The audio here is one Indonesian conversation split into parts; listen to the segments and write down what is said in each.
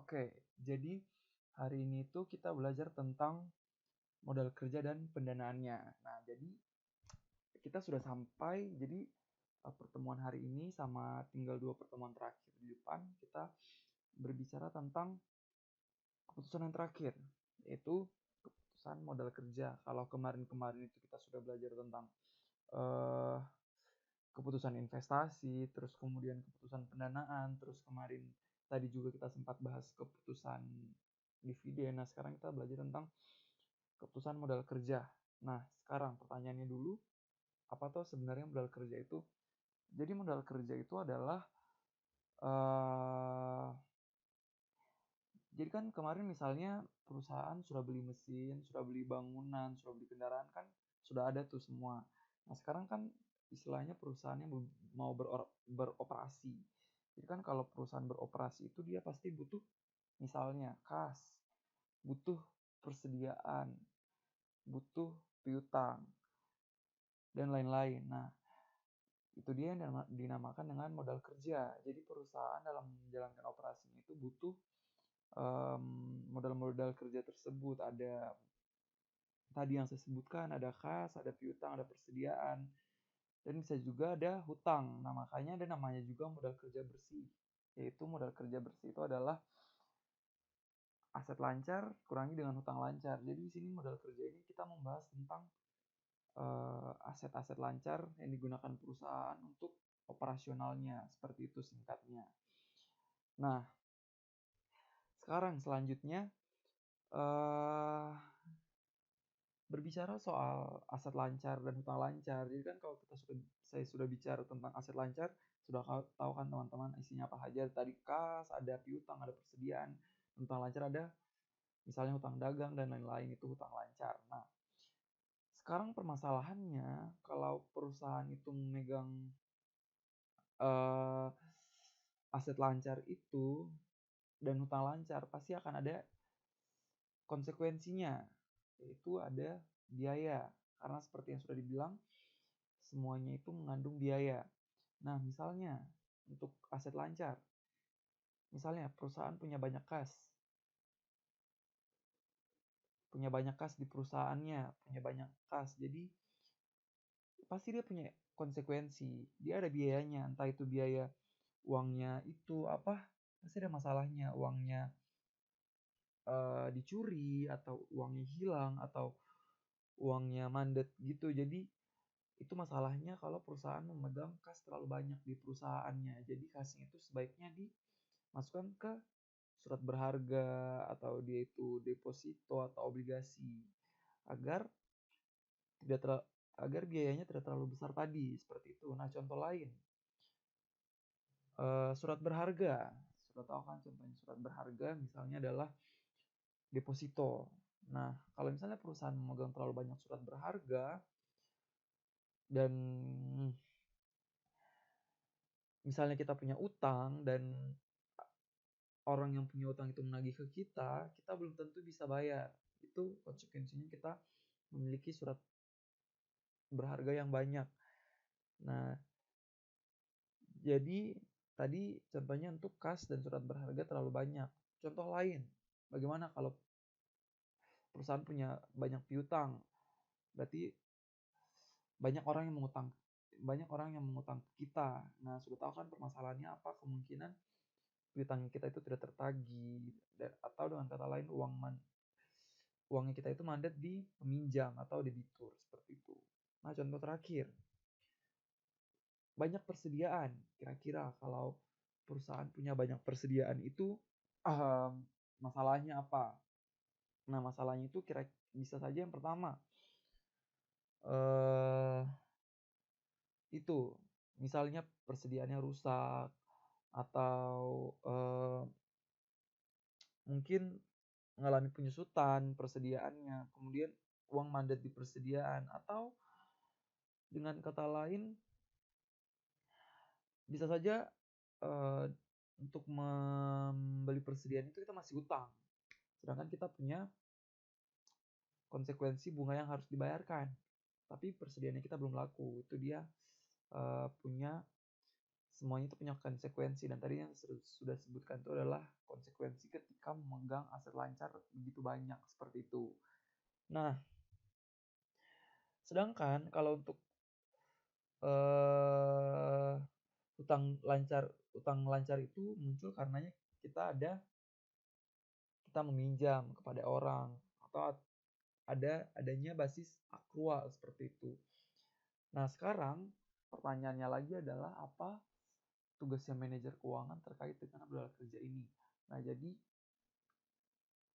Oke, jadi hari ini tuh kita belajar tentang modal kerja dan pendanaannya. Nah, jadi kita sudah sampai, jadi pertemuan hari ini sama tinggal 2 pertemuan terakhir di depan, kita berbicara tentang keputusan yang terakhir, yaitu keputusan modal kerja. Kalau kemarin-kemarin itu kita sudah belajar tentang eh, keputusan investasi, terus kemudian keputusan pendanaan, terus kemarin tadi juga kita sempat bahas keputusan dividen. Nah, sekarang kita belajar tentang keputusan modal kerja. Nah, sekarang pertanyaannya dulu, apa tuh sebenarnya modal kerja itu? Jadi modal kerja itu adalah eh jadi kan kemarin misalnya perusahaan sudah beli mesin, sudah beli bangunan, sudah beli kendaraan kan sudah ada tuh semua. Nah, sekarang kan istilahnya perusahaannya mau beroperasi. Jadi kan kalau perusahaan beroperasi itu dia pasti butuh misalnya kas, butuh persediaan, butuh piutang, dan lain-lain. Nah, itu dia yang dinamakan dengan modal kerja. Jadi perusahaan dalam menjalankan operasinya itu butuh modal-modal kerja tersebut. Ada tadi yang saya sebutkan, ada kas, ada piutang, ada persediaan, dan bisa juga ada hutang. Nah, makanya ada namanya juga modal kerja bersih. Yaitu modal kerja bersih itu adalah aset lancar kurangi dengan hutang lancar. Jadi di sini modal kerja ini kita membahas tentang aset-aset lancar yang digunakan perusahaan untuk operasionalnya, seperti itu singkatnya. Nah, sekarang selanjutnya eh berbicara soal aset lancar dan hutang lancar. Jadi kan kalau saya sudah bicara tentang aset lancar, sudah tahu kan teman-teman isinya apa saja. Tadi kas, ada piutang, ada persediaan. Hutang lancar ada misalnya hutang dagang dan lain-lain, itu hutang lancar. Nah, sekarang permasalahannya kalau perusahaan itu memegang eh, aset lancar itu dan hutang lancar, pasti akan ada konsekuensinya, yaitu ada biaya. Karena seperti yang sudah dibilang, semuanya itu mengandung biaya. Nah, misalnya untuk aset lancar, misalnya perusahaan punya banyak kas di perusahaannya, punya banyak kas. Jadi pasti dia punya konsekuensi. Dia ada biayanya, entah itu biaya uangnya itu apa, pasti ada masalahnya. Uangnya dicuri atau uangnya hilang atau uangnya mandet gitu. Jadi itu masalahnya kalau perusahaan memegang kas terlalu banyak di perusahaannya. Jadi kasnya itu sebaiknya dimasukkan ke surat berharga atau dia itu deposito atau obligasi agar tidak ter agar biayanya tidak terlalu besar tadi seperti itu. Nah, contoh lain surat berharga. Sudah tahu kan contohnya surat berharga misalnya adalah deposito. Nah, kalau misalnya perusahaan memegang terlalu banyak surat berharga dan misalnya kita punya utang dan orang yang punya utang itu menagih ke kita, kita belum tentu bisa bayar. Itu konsekuensinya kita memiliki surat berharga yang banyak. Nah, jadi tadi contohnya untuk kas dan surat berharga terlalu banyak. Contoh lain, bagaimana kalau perusahaan punya banyak piutang? Berarti banyak orang yang mengutang ke kita. Nah, sudah tahu kan permasalahannya apa? Kemungkinan piutang kita itu tidak tertagih atau dengan kata lain uangnya kita itu mandat di peminjam atau debitur seperti itu. Nah, contoh terakhir, banyak persediaan. Kira-kira kalau perusahaan punya banyak persediaan itu masalahnya apa? Nah, masalahnya itu bisa saja yang pertama eh itu misalnya persediaannya rusak atau mungkin mengalami penyusutan persediaannya, kemudian uang mandat di persediaan atau dengan kata lain bisa saja eh, untuk membeli persediaan itu kita masih utang. Sedangkan kita punya konsekuensi bunga yang harus dibayarkan. Tapi persediaannya kita belum laku. Itu dia punya semuanya itu punya konsekuensi, dan tadi yang sudah sebutkan itu adalah konsekuensi ketika memegang aset lancar begitu banyak seperti itu. Nah, sedangkan kalau untuk eh utang lancar itu muncul karenanya kita meminjam kepada orang, atau adanya basis akrual seperti itu. Nah, sekarang pertanyaannya lagi adalah apa tugasnya manajer keuangan terkait dengan modal kerja ini. Nah, jadi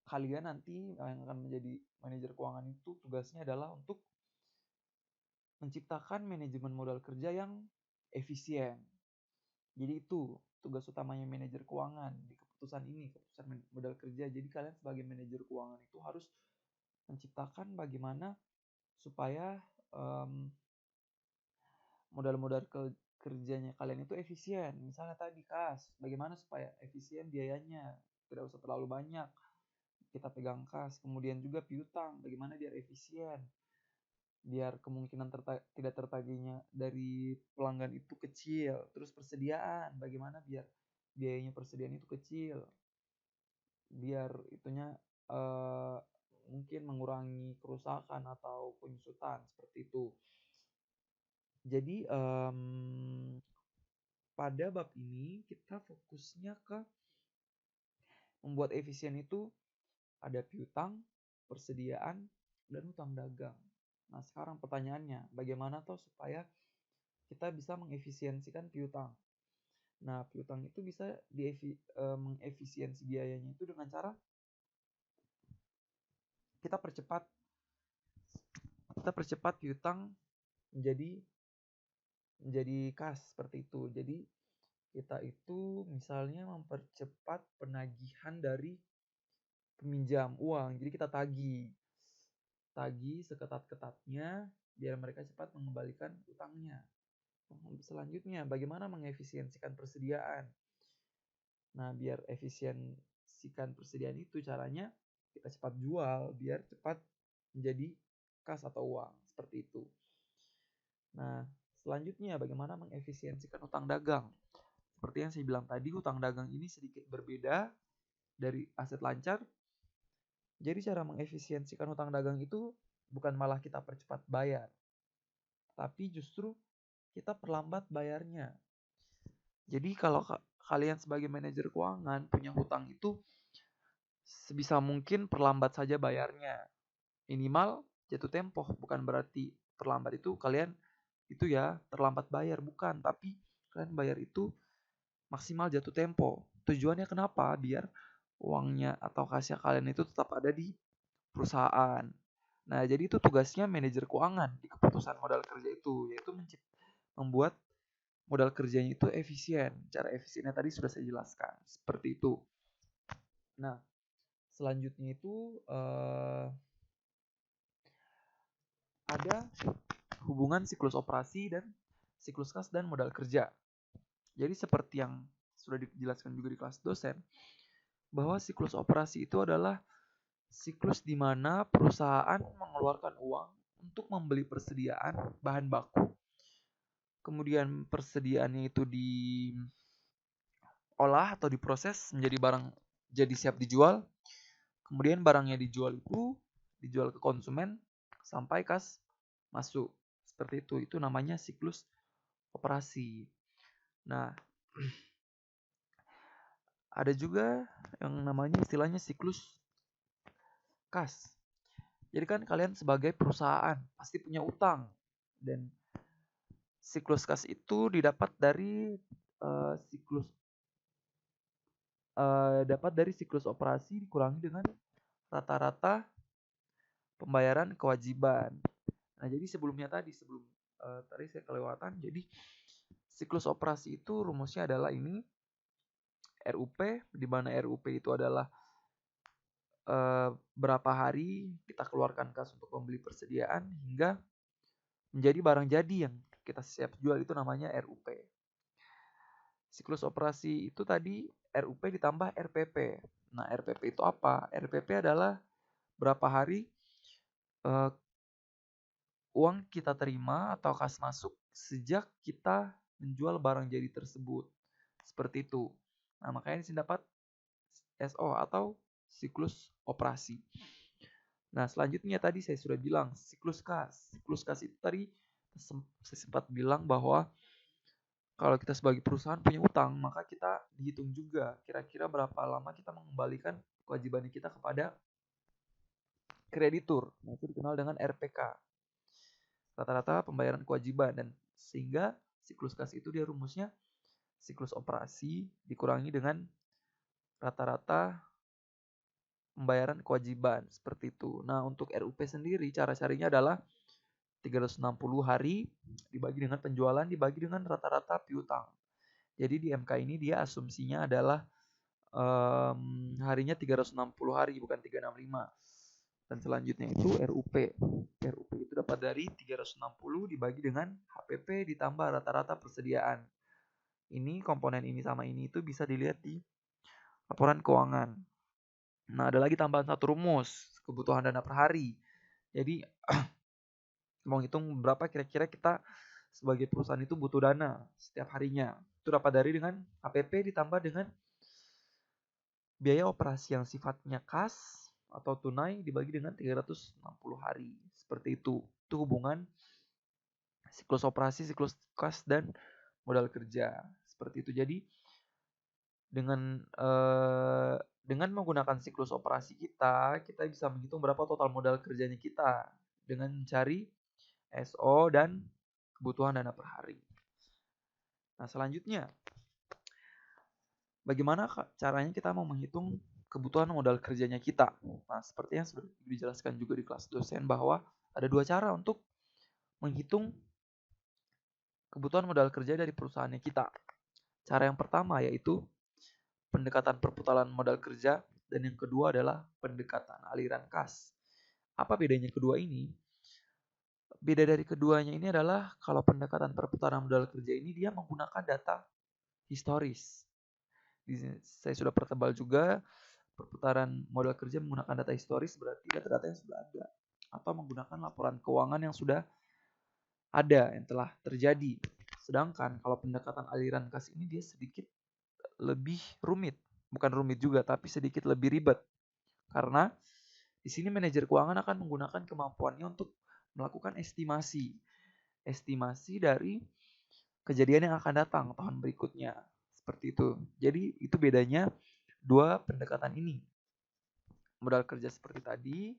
kalian nanti yang akan menjadi manajer keuangan itu tugasnya adalah untuk menciptakan manajemen modal kerja yang efisien. Jadi itu tugas utamanya manajer keuangan di keputusan modal kerja. Jadi kalian sebagai manajer keuangan itu harus menciptakan bagaimana supaya modal-modal kerjanya kalian itu efisien. Misalnya tadi kas, bagaimana supaya efisien biayanya, tidak usah terlalu banyak kita pegang kas. Kemudian juga piutang, bagaimana biar efisien, biar kemungkinan tidak tertagihnya dari pelanggan itu kecil. Terus persediaan, bagaimana biar biayanya persediaan itu kecil, biar itunya mungkin mengurangi kerusakan atau penyusutan seperti itu. Jadi pada bab ini kita fokusnya ke membuat efisien itu ada piutang, persediaan, dan utang dagang. Nah, sekarang pertanyaannya, bagaimana toh supaya kita bisa mengefisiensikan piutang? Nah, piutang itu bisa mengefisiensi biayanya itu dengan cara kita percepat piutang menjadi kas seperti itu. Jadi kita itu misalnya mempercepat penagihan dari peminjam uang. Jadi kita tagih seketat-ketatnya biar mereka cepat mengembalikan utangnya. Selanjutnya, bagaimana mengefisiensikan persediaan? Nah, biar efisiensikan persediaan itu caranya kita cepat jual biar cepat menjadi kas atau uang, seperti itu. Nah, selanjutnya bagaimana mengefisiensikan utang dagang? Seperti yang saya bilang tadi, utang dagang ini sedikit berbeda dari aset lancar. Jadi cara mengefisiensikan utang dagang itu bukan malah kita percepat bayar, tapi justru kita perlambat bayarnya. Jadi kalau kalian sebagai manajer keuangan punya hutang itu sebisa mungkin perlambat saja bayarnya. Minimal jatuh tempo, bukan berarti terlambat itu kalian itu ya terlambat bayar, bukan, tapi kalian bayar itu maksimal jatuh tempo. Tujuannya kenapa? Biar uangnya atau kasnya kalian itu tetap ada di perusahaan. Nah, jadi itu tugasnya manajer keuangan di keputusan modal kerja itu, yaitu membuat modal kerjanya itu efisien. Cara efisiennya tadi sudah saya jelaskan, seperti itu. Nah, selanjutnya itu ada hubungan siklus operasi dan siklus kas dan modal kerja. Jadi seperti yang sudah dijelaskan juga di kelas dosen, bahwa siklus operasi itu adalah siklus di mana perusahaan mengeluarkan uang untuk membeli persediaan bahan baku. Kemudian persediaannya itu diolah atau diproses menjadi barang jadi siap dijual. Kemudian barangnya dijual ke konsumen sampai kas masuk. Seperti itu. Itu namanya siklus operasi. Nah, ada juga yang namanya istilahnya siklus kas. Jadi kan kalian sebagai perusahaan pasti punya utang, dan siklus kas itu didapat dari siklus operasi dikurangi dengan rata-rata pembayaran kewajiban. Nah, jadi sebelum tadi saya kelewatan. Jadi siklus operasi itu rumusnya adalah ini RUP, di mana RUP itu adalah berapa hari kita keluarkan kas untuk membeli persediaan hingga menjadi barang jadi yang kita siap jual, itu namanya RUP. Siklus operasi itu tadi RUP ditambah RPP. Nah, RPP itu apa? RPP adalah berapa hari uang kita terima atau kas masuk sejak kita menjual barang jadi tersebut. Seperti itu. Nah, makanya di sini dapat SO atau siklus operasi. Nah, selanjutnya tadi saya sudah bilang siklus kas. Siklus kas itu tadi saya sempat bilang bahwa kalau kita sebagai perusahaan punya utang, maka kita dihitung juga kira-kira berapa lama kita mengembalikan kewajiban kita kepada kreditur. Nah, itu dikenal dengan RPK. Rata-rata pembayaran kewajiban, dan sehingga siklus kas itu dia rumusnya siklus operasi dikurangi dengan rata-rata pembayaran kewajiban, seperti itu. Nah, untuk RUP sendiri cara carinya adalah 360 hari dibagi dengan penjualan dibagi dengan rata-rata piutang. Jadi di MK ini dia asumsinya adalah harinya 360 hari bukan 365. Dan selanjutnya itu RUP. RUP itu dapat dari 360 dibagi dengan HPP ditambah rata-rata persediaan. Ini komponen ini sama ini itu bisa dilihat di laporan keuangan. Nah, ada lagi tambahan satu rumus, kebutuhan dana per hari. Jadi mau hitung berapa kira-kira kita sebagai perusahaan itu butuh dana setiap harinya. Itu dapat dari dengan HPP ditambah dengan biaya operasi yang sifatnya kas atau tunai dibagi dengan 360 hari. Seperti itu. Itu hubungan siklus operasi, siklus kas, dan modal kerja. Seperti itu. Jadi dengan menggunakan siklus operasi kita bisa menghitung berapa total modal kerjanya kita dengan mencari SO dan kebutuhan dana per hari. Nah, selanjutnya bagaimana caranya kita mau menghitung kebutuhan modal kerjanya kita? Nah, seperti yang sudah dijelaskan juga di kelas dosen bahwa ada dua cara untuk menghitung kebutuhan modal kerja dari perusahaannya kita. Cara yang pertama yaitu pendekatan perputaran modal kerja, dan yang kedua adalah pendekatan aliran kas. Apa bedanya kedua ini? Beda dari keduanya ini adalah kalau pendekatan perputaran modal kerja ini dia menggunakan data historis. Saya sudah pertebal juga perputaran modal kerja menggunakan data historis, berarti data-data yang sudah ada atau menggunakan laporan keuangan yang sudah ada yang telah terjadi. Sedangkan kalau pendekatan aliran kas ini dia sedikit lebih rumit. Bukan rumit juga, tapi sedikit lebih ribet. Karena di sini manajer keuangan akan menggunakan kemampuannya untuk melakukan estimasi. Estimasi dari kejadian yang akan datang tahun berikutnya. Seperti itu. Jadi itu bedanya dua pendekatan ini. Modal kerja seperti tadi,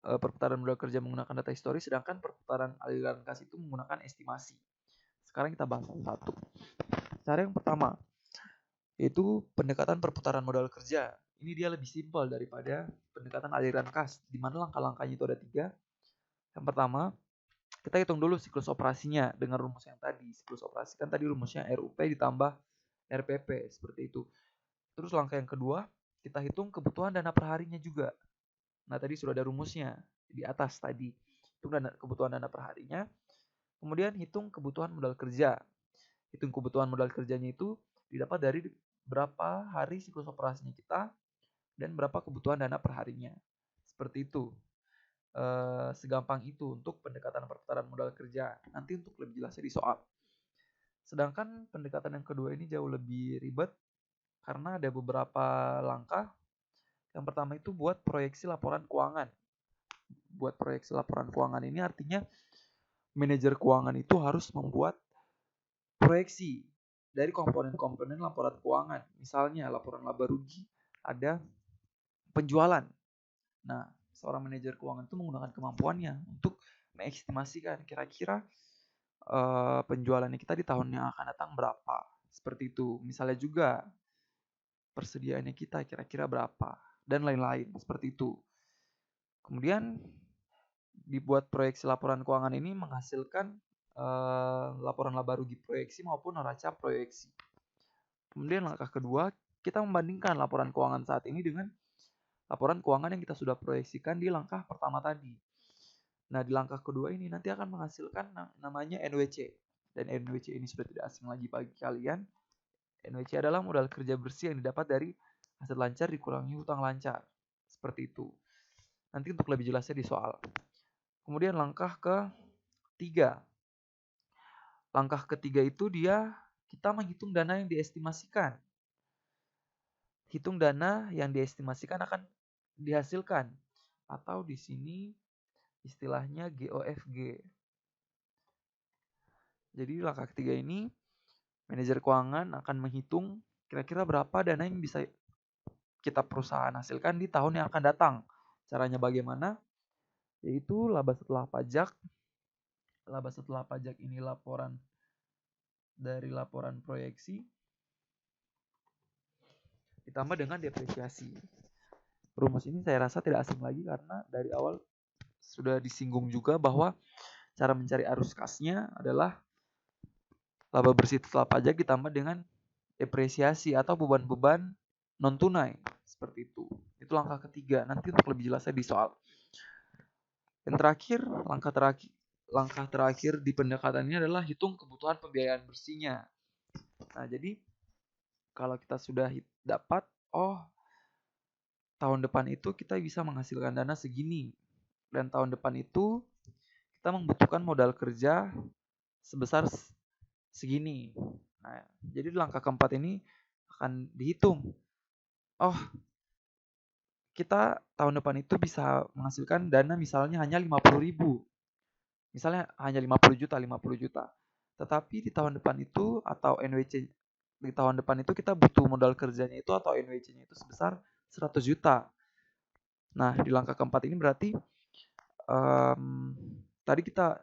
perputaran modal kerja menggunakan data historis, sedangkan perputaran aliran kas itu menggunakan estimasi. Sekarang kita bahas satu. Cara yang pertama, yaitu pendekatan perputaran modal kerja. Ini dia lebih simpel daripada pendekatan aliran kas, di mana langkah-langkahnya itu ada 3. Yang pertama, kita hitung dulu siklus operasinya dengan rumus yang tadi. Siklus operasi kan tadi rumusnya RUP ditambah RPP, seperti itu. Terus langkah yang kedua, kita hitung kebutuhan dana per harinya juga. Nah, tadi sudah ada rumusnya di atas tadi. Hitung kebutuhan dana per harinya. Kemudian hitung kebutuhan modal kerja. Hitung kebutuhan modal kerjanya itu didapat dari berapa hari siklus operasinya kita dan berapa kebutuhan dana per harinya. Seperti itu. Segampang itu untuk pendekatan perputaran modal kerja. Nanti untuk lebih jelasnya di soal. Sedangkan pendekatan yang kedua ini jauh lebih ribet karena ada beberapa langkah. Yang pertama itu buat proyeksi laporan keuangan. Buat proyeksi laporan keuangan ini artinya manajer keuangan itu harus membuat proyeksi dari komponen-komponen laporan keuangan. Misalnya laporan laba rugi, ada penjualan. Nah, seorang manajer keuangan itu menggunakan kemampuannya untuk mengestimasikan kira-kira penjualannya kita di tahun yang akan datang berapa. Seperti itu. Misalnya juga persediaannya kita kira-kira berapa dan lain-lain. Seperti itu. Kemudian dibuat proyeksi laporan keuangan ini menghasilkan laporan laba rugi proyeksi maupun neraca proyeksi. Kemudian langkah kedua, kita membandingkan laporan keuangan saat ini dengan laporan keuangan yang kita sudah proyeksikan di langkah pertama tadi. Nah, di langkah kedua ini nanti akan menghasilkan namanya NWC. Dan NWC ini sudah tidak asing lagi bagi kalian. NWC adalah modal kerja bersih yang didapat dari aset lancar dikurangi hutang lancar. Seperti itu. Nanti untuk lebih jelasnya di soal. Kemudian langkah ke-3. Langkah ketiga itu kita menghitung dana yang diestimasikan. Hitung dana yang diestimasikan akan dihasilkan, atau di sini istilahnya GOFG. Jadi langkah ketiga ini manajer keuangan akan menghitung kira-kira berapa dana yang bisa kita perusahaan hasilkan di tahun yang akan datang. Caranya bagaimana? Yaitu laba setelah pajak. Laba setelah pajak ini laporan dari laporan proyeksi ditambah dengan depresiasi. Rumus ini saya rasa tidak asing lagi karena dari awal sudah disinggung juga bahwa cara mencari arus kasnya adalah laba bersih setelah pajak ditambah dengan depresiasi atau beban-beban non tunai, seperti itu. Itu langkah ketiga. Nanti untuk lebih jelasnya di soal. Yang terakhir, langkah terakhir di pendekatan ini adalah hitung kebutuhan pembiayaan bersihnya. Nah, jadi kalau kita sudah dapat, tahun depan itu kita bisa menghasilkan dana segini. Dan tahun depan itu kita membutuhkan modal kerja sebesar segini. Nah, jadi langkah keempat ini akan dihitung. Kita tahun depan itu bisa menghasilkan dana misalnya hanya 50.000. Misalnya hanya 50 juta. Tetapi di tahun depan itu atau NWC di tahun depan itu kita butuh modal kerjanya itu atau NWC-nya itu sebesar 100 juta. Nah, di langkah keempat ini berarti tadi kita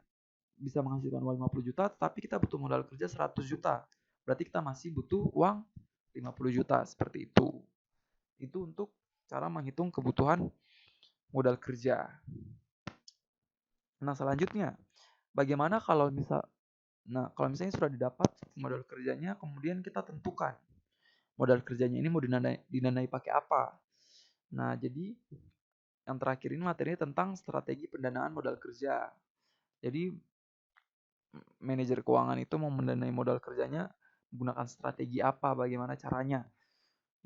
bisa menghasilkan uang 50 juta, tapi kita butuh modal kerja 100 juta. Berarti kita masih butuh uang 50 juta, seperti itu. Itu untuk cara menghitung kebutuhan modal kerja. Nah, selanjutnya, bagaimana kalau misalnya sudah didapat modal kerjanya, kemudian kita tentukan modal kerjanya ini mau didanai pakai apa. Nah, jadi yang terakhir ini materinya tentang strategi pendanaan modal kerja. Jadi manajer keuangan itu mau mendanai modal kerjanya menggunakan strategi apa, bagaimana caranya.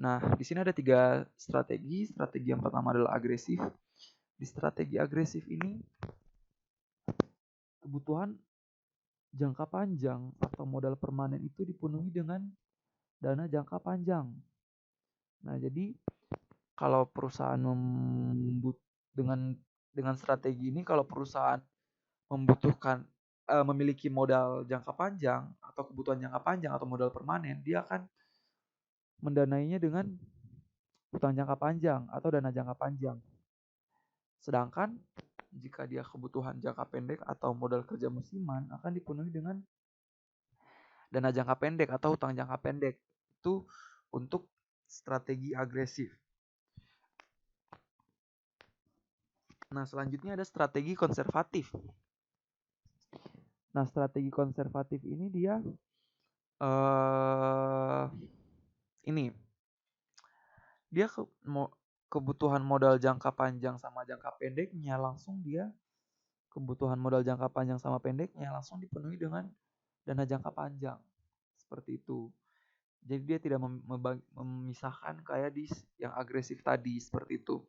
Nah, di sini ada 3 strategi. Strategi yang pertama adalah agresif. Di strategi agresif ini kebutuhan jangka panjang atau modal permanen itu dipenuhi dengan dana jangka panjang. Nah, jadi kalau perusahaan dengan strategi ini, kalau perusahaan membutuhkan memiliki modal jangka panjang atau kebutuhan jangka panjang atau modal permanen, dia akan mendanainya dengan utang jangka panjang atau dana jangka panjang. Sedangkan jika dia kebutuhan jangka pendek atau modal kerja musiman akan dipenuhi dengan dana jangka pendek atau utang jangka pendek. Itu untuk strategi agresif. Nah, selanjutnya ada strategi konservatif. Nah, strategi konservatif ini dia kebutuhan modal jangka panjang sama jangka pendeknya kebutuhan modal jangka panjang sama pendeknya langsung dipenuhi dengan dana jangka panjang. Seperti itu. Jadi dia tidak memisahkan kayak di yang agresif tadi, seperti itu.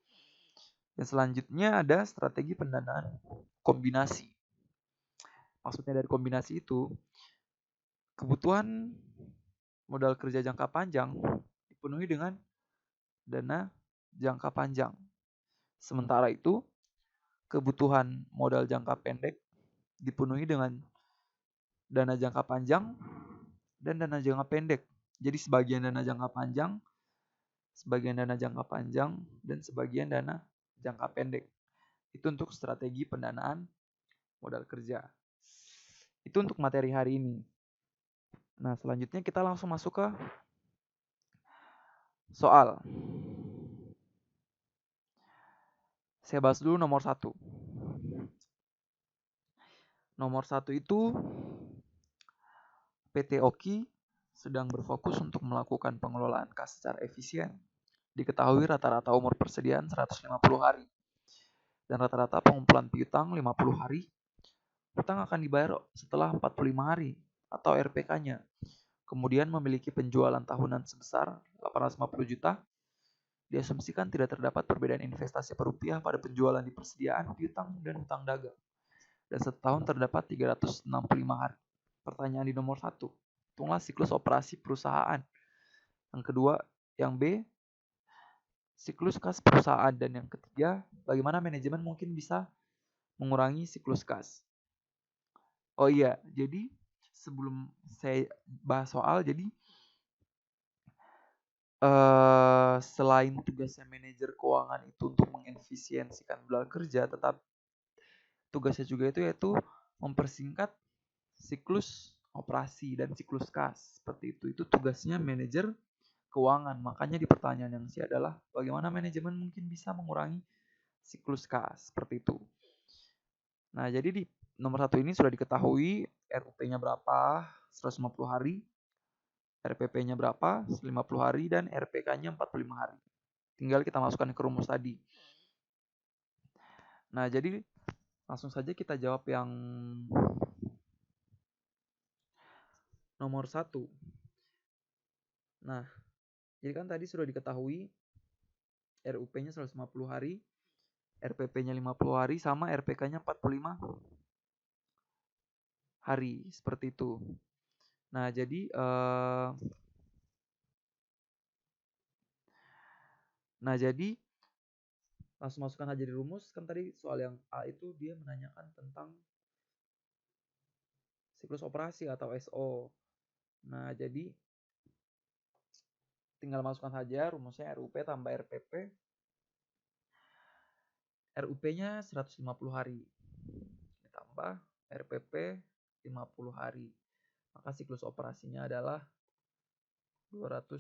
Yang selanjutnya ada strategi pendanaan kombinasi. Maksudnya dari kombinasi itu, kebutuhan modal kerja jangka panjang dipenuhi dengan dana jangka panjang. Sementara itu, kebutuhan modal jangka pendek dipenuhi dengan dana jangka panjang dan dana jangka pendek. Jadi sebagian dana jangka panjang, dan sebagian dana jangka pendek. Itu untuk strategi pendanaan modal kerja. Itu untuk materi hari ini. Nah, selanjutnya kita langsung masuk ke soal. Saya bahas dulu nomor 1. Nomor 1 itu PT Oki sedang berfokus untuk melakukan pengelolaan kas secara efisien. Diketahui rata-rata umur persediaan 150 hari. Dan rata-rata pengumpulan piutang 50 hari. Hutang akan dibayar setelah 45 hari atau RPK-nya. Kemudian memiliki penjualan tahunan sebesar 850 juta. Diasumsikan tidak terdapat perbedaan investasi per rupiah pada penjualan di persediaan, piutang, dan hutang dagang. Dan setahun terdapat 365 hari. pertanyaan di nomor 1. Hitunglah siklus operasi perusahaan. Yang kedua, yang B, siklus kas perusahaan. Dan yang ketiga, bagaimana manajemen mungkin bisa mengurangi siklus kas. Oh iya, jadi sebelum saya bahas soal, jadi selain tugasnya manajer keuangan itu untuk mengefisiensikan modal kerja, tetap tugasnya juga itu yaitu mempersingkat siklus operasi dan siklus kas. Seperti itu. Itu tugasnya manajer keuangan. Makanya di pertanyaan yang C adalah bagaimana manajemen mungkin bisa mengurangi siklus kas. Seperti itu. Nah, jadi di nomor 1 ini sudah diketahui RUP-nya berapa, 150 hari. RPP-nya berapa, 50 hari. Dan RPK-nya 45 hari. Tinggal kita masukkan ke rumus tadi. Nah, jadi langsung saja kita jawab yang nomor 1. Nah, jadi kan tadi sudah diketahui RUP-nya 150 hari, RPP-nya 50 hari, sama RPK-nya 45 hari. Seperti itu. Nah, jadi langsung masukkan aja di rumus. Kan tadi soal yang A itu dia menanyakan tentang siklus operasi atau SO. Nah, jadi tinggal masukkan saja rumusnya RUP tambah RPP. RUP-nya 150 hari. Ditambah RPP 50 hari. Maka siklus operasinya adalah 200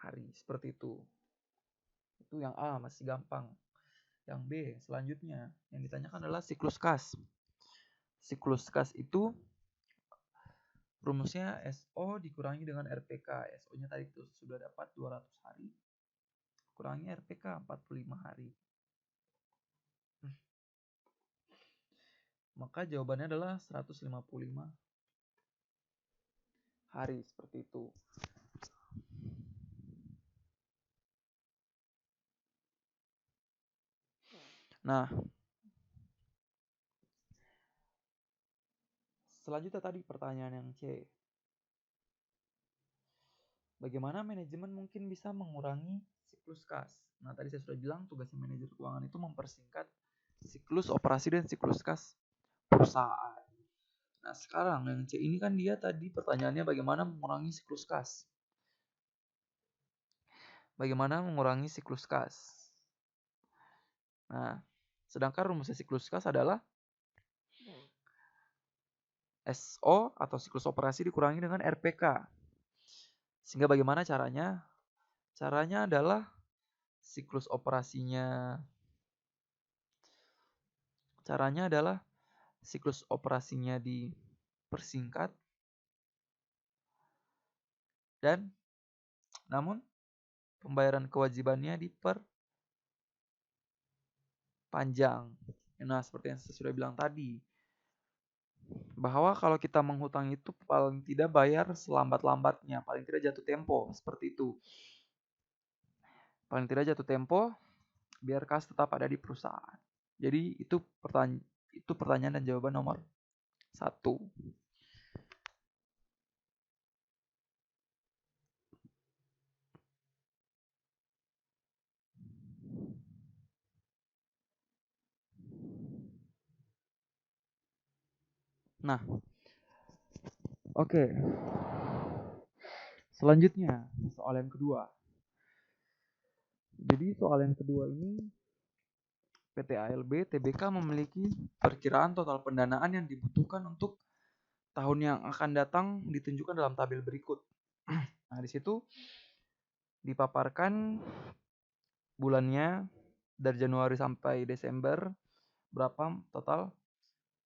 hari. Seperti itu. Itu yang A, masih gampang. Yang B, selanjutnya yang ditanyakan adalah siklus kas. Siklus kas itu rumusnya SO dikurangi dengan RPK. SO-nya tadi itu sudah dapat 200 hari. Kurangi RPK 45 hari. Maka jawabannya adalah 155 hari. Seperti itu. Nah, selanjutnya tadi pertanyaan yang C. Bagaimana manajemen mungkin bisa mengurangi siklus kas? Nah, tadi saya sudah bilang tugasnya manajer keuangan itu mempersingkat siklus operasi dan siklus kas perusahaan. Nah, sekarang yang C ini kan dia tadi pertanyaannya bagaimana mengurangi siklus kas. Bagaimana mengurangi siklus kas? Nah, sedangkan rumusnya siklus kas adalah SO atau siklus operasi dikurangi dengan RPK. Sehingga bagaimana caranya? Caranya adalah siklus operasinya dipersingkat dan namun pembayaran kewajibannya diperpanjang. Nah, seperti yang saya sudah bilang tadi, bahwa kalau kita menghutang itu paling tidak bayar selambat-lambatnya, paling tidak jatuh tempo, seperti itu. Paling tidak jatuh tempo, biar kas tetap ada di perusahaan. Jadi itu pertanyaan dan jawaban nomor 1. Nah, oke. Selanjutnya, soal yang kedua. Jadi soal yang kedua ini PT ALB Tbk memiliki perkiraan total pendanaan yang dibutuhkan untuk tahun yang akan datang ditunjukkan dalam tabel berikut. Nah, di situ dipaparkan bulannya dari Januari sampai Desember berapa total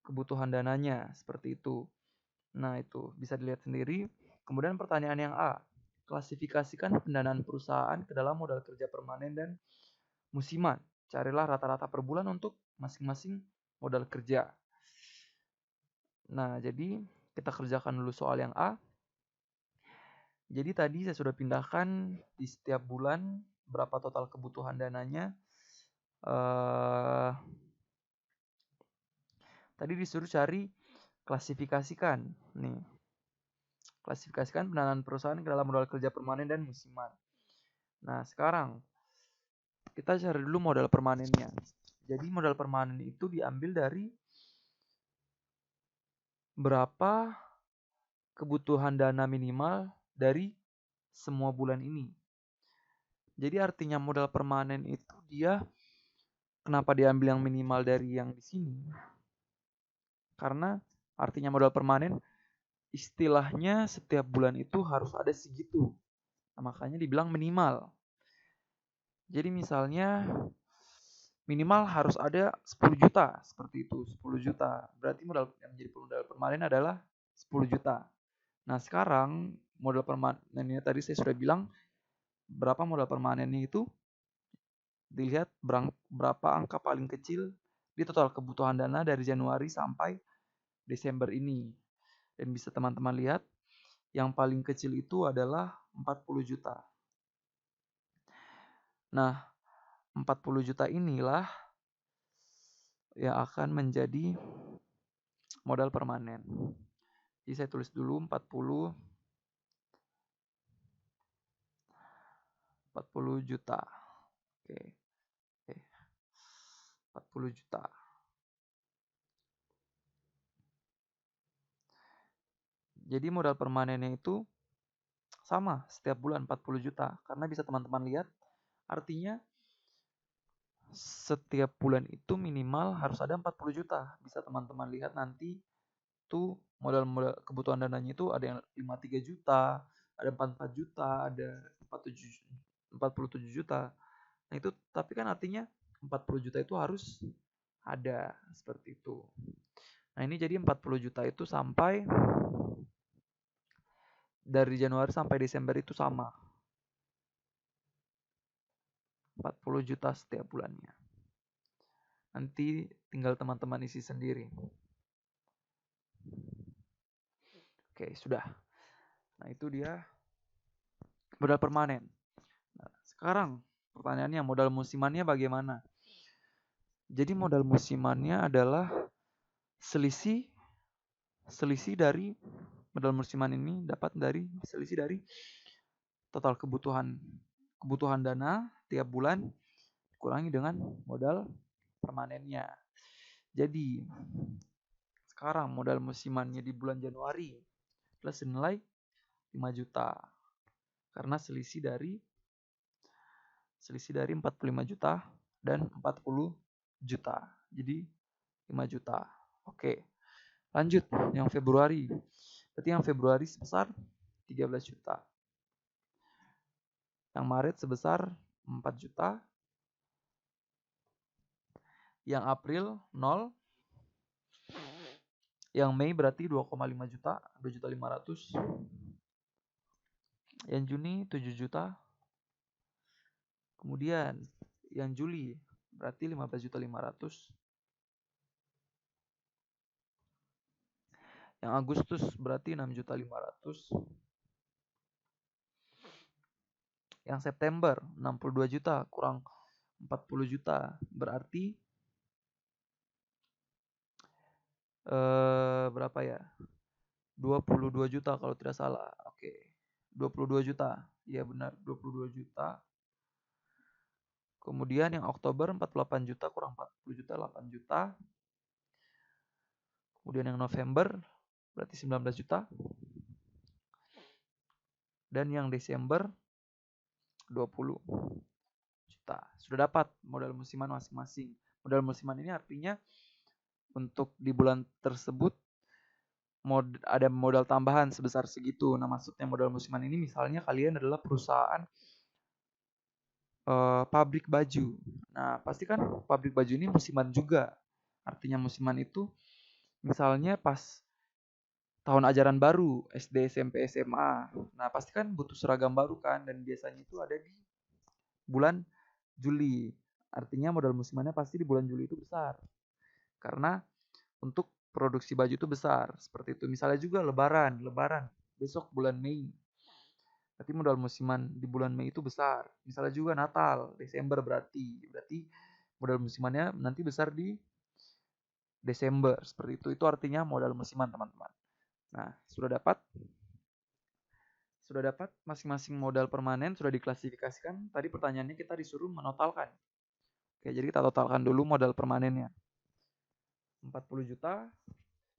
kebutuhan dananya, seperti itu. Nah, itu bisa dilihat sendiri. Kemudian pertanyaan yang A, klasifikasikan pendanaan perusahaan ke dalam modal kerja permanen dan musiman. Carilah rata-rata per bulan untuk masing-masing modal kerja. Nah, jadi kita kerjakan dulu soal yang A. Jadi tadi saya sudah pindahkan di setiap bulan berapa total kebutuhan dananya. Tadi disuruh cari klasifikasikan. Nih, klasifikasikan pendanaan perusahaan ke dalam modal kerja permanen dan musiman. Nah, sekarang kita cari dulu modal permanennya. Jadi modal permanen itu diambil dari berapa kebutuhan dana minimal dari semua bulan ini. Jadi artinya modal permanen itu dia kenapa diambil yang minimal dari yang di sini? Karena artinya modal permanen istilahnya setiap bulan itu harus ada segitu. Nah, makanya dibilang minimal. Jadi misalnya minimal harus ada 10 juta seperti itu, 10 juta. Berarti modal yang menjadi modal permanen adalah 10 juta. Nah, sekarang modal permanennya tadi saya sudah bilang berapa modal permanennya itu dilihat berapa angka paling kecil di total kebutuhan dana dari Januari sampai Desember ini. Dan bisa teman-teman lihat yang paling kecil itu adalah 40 juta. Nah, 40 juta inilah yang akan menjadi modal permanen. Jadi saya tulis dulu 40 juta. Oke. 40 juta. Jadi modal permanennya itu sama setiap bulan 40 juta. Karena bisa teman-teman lihat, artinya setiap bulan itu minimal harus ada 40 juta. Bisa teman-teman lihat nanti tuh modal-modal kebutuhan dananya itu ada yang 53 juta, ada 44 juta, ada 47 juta. Nah itu tapi kan artinya 40 juta itu harus ada seperti itu. Nah ini jadi 40 juta itu sampai dari Januari sampai Desember itu sama. 40 juta setiap bulannya. Nanti tinggal teman-teman isi sendiri. Oke, sudah. Nah, itu dia modal permanen. Nah, sekarang pertanyaannya modal musimannya bagaimana? Jadi modal musimannya adalah selisih dari modal musiman ini dapat dari selisih dari total kebutuhan dana tiap bulan dikurangi dengan modal permanennya. Jadi sekarang modal musimannya di bulan Januari plus senilai 5 juta. Karena selisih dari 45 juta dan 40 juta. Jadi 5 juta. Oke. Lanjut yang Februari. Berarti yang Februari sebesar 13 juta. Yang Maret sebesar 4 juta. Yang April 0. Yang Mei berarti 2,5 juta, 2.500.000. Yang Juni 7 juta. Kemudian yang Juli berarti 15.500.000. Yang Agustus berarti 6.500.000. Yang September 62 juta kurang 40 juta berarti berapa ya? 22 juta kalau tidak salah. Oke. 22 juta. Iya benar, 22 juta. Kemudian yang Oktober 48 juta kurang 40 juta 8 juta. Kemudian yang November berarti 19 juta. Dan yang Desember 20 juta. Sudah dapat modal musiman masing-masing. Modal musiman ini artinya untuk di bulan tersebut ada modal tambahan sebesar segitu. Nah, maksudnya modal musiman ini misalnya kalian adalah perusahaan pabrik baju. Nah, pasti kan pabrik baju ini musiman juga. Artinya musiman itu misalnya pas tahun ajaran baru, SD, SMP, SMA. Nah, pasti kan butuh seragam baru kan, dan biasanya itu ada di bulan Juli. Artinya modal musimannya pasti di bulan Juli itu besar. Karena untuk produksi baju itu besar. Seperti itu. Misalnya juga lebaran. Besok bulan Mei. Berarti modal musiman di bulan Mei itu besar. Misalnya juga Natal, Desember berarti modal musimannya nanti besar di Desember, seperti itu. Itu artinya modal musiman, teman-teman. Nah, sudah dapat masing-masing modal permanen sudah diklasifikasikan. Tadi pertanyaannya kita disuruh menotalkan. Oke, jadi kita totalkan dulu modal permanennya. 40 juta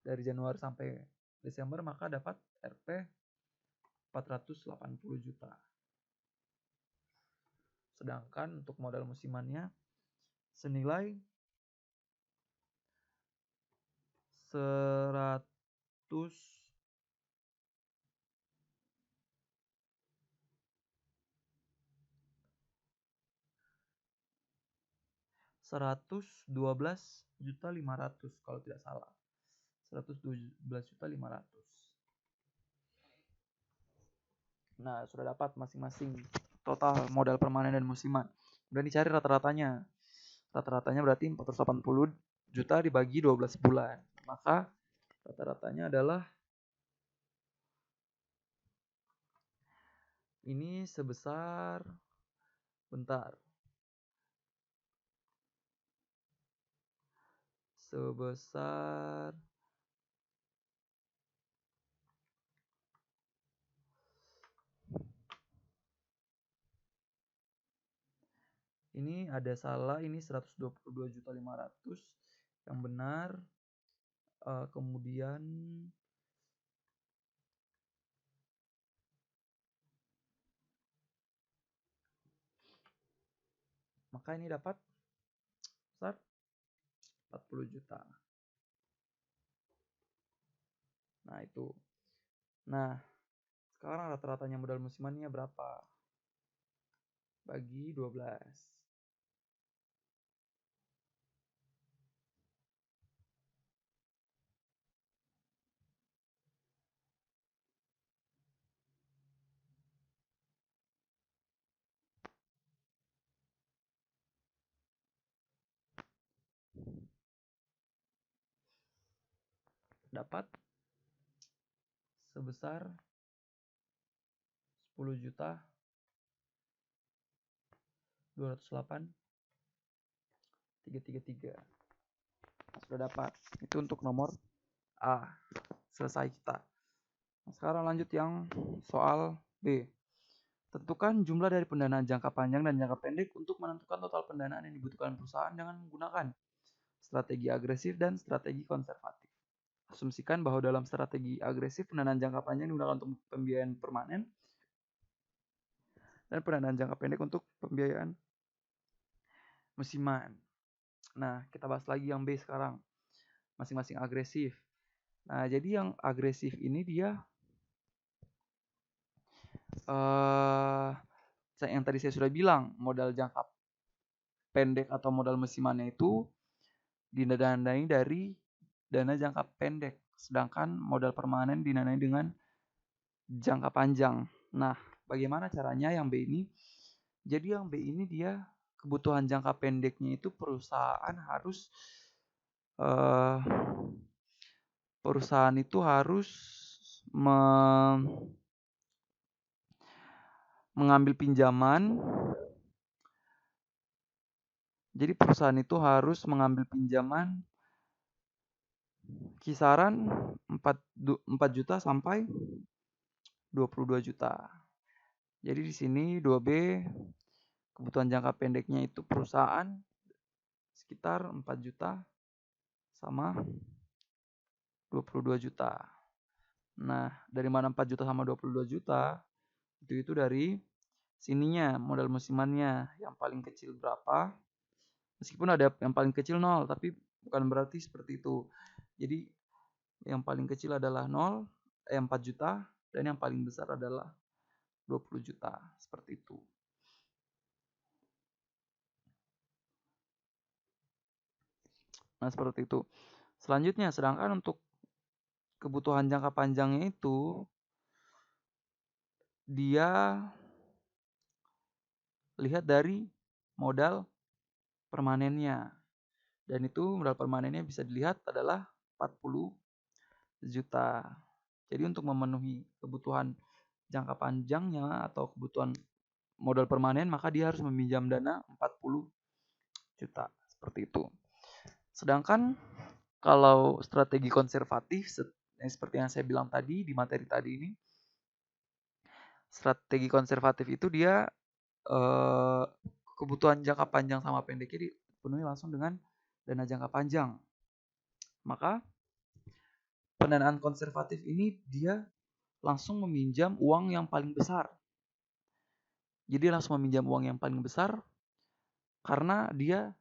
dari Januari sampai Desember, maka dapat Rp 480 juta. Sedangkan untuk modal musimannya senilai 112.500.000 kalau tidak salah. 112.500.000. Nah, sudah dapat masing-masing total modal permanen dan musiman. Kemudian dicari rata-ratanya. Rata-ratanya berarti 480 juta dibagi 12 bulan. Maka rata-ratanya adalah ini sebesar ini ada salah, ini 122.500.000 yang benar. Kemudian maka ini dapat besar 40 juta. Nah, itu. Nah, sekarang rata-ratanya modal musimannya berapa? Bagi 12. Dapat sebesar 10.208.333. Sudah dapat. Itu untuk nomor A. Selesai kita. Nah, sekarang lanjut yang soal B. Tentukan jumlah dari pendanaan jangka panjang dan jangka pendek untuk menentukan total pendanaan yang dibutuhkan perusahaan dengan menggunakan strategi agresif dan strategi konservatif. Asumsikan bahwa dalam strategi agresif, pendanaan jangka panjang digunakan untuk pembiayaan permanen dan pendanaan jangka pendek untuk pembiayaan musiman. Nah, kita bahas lagi yang B sekarang. Masing-masing agresif. Nah, jadi yang agresif ini dia yang tadi saya sudah bilang, modal jangka pendek atau modal musimannya itu didanai dari dana jangka pendek, sedangkan modal permanen didanai dengan jangka panjang. Nah, bagaimana caranya yang B ini? Jadi yang B ini dia kebutuhan jangka pendeknya itu perusahaan itu harus mengambil pinjaman. Jadi perusahaan itu harus mengambil pinjaman kisaran 4 juta sampai 22 juta. Jadi di sini 2B kebutuhan jangka pendeknya itu perusahaan sekitar 4 juta sama 22 juta. Nah, dari mana 4 juta sama 22 juta? Itu dari sininya modal musimannya yang paling kecil berapa? Meskipun ada yang paling kecil 0, tapi bukan berarti seperti itu. Jadi yang paling kecil adalah 4 juta dan yang paling besar adalah 20 juta. Seperti itu. Nah, seperti itu. Selanjutnya, sedangkan untuk kebutuhan jangka panjangnya itu dia lihat dari modal permanennya. Dan itu modal permanennya bisa dilihat adalah 40 juta. Jadi untuk memenuhi kebutuhan jangka panjangnya atau kebutuhan modal permanen, maka dia harus meminjam dana 40 juta. Seperti itu. Sedangkan Kalau strategi konservatif, seperti yang saya bilang tadi di materi tadi ini, strategi konservatif itu dia kebutuhan jangka panjang sama pendeknya dipenuhi langsung dengan dana jangka panjang. Maka pendanaan konservatif ini dia langsung meminjam uang yang paling besar. Jadi langsung meminjam uang yang paling besar karena dia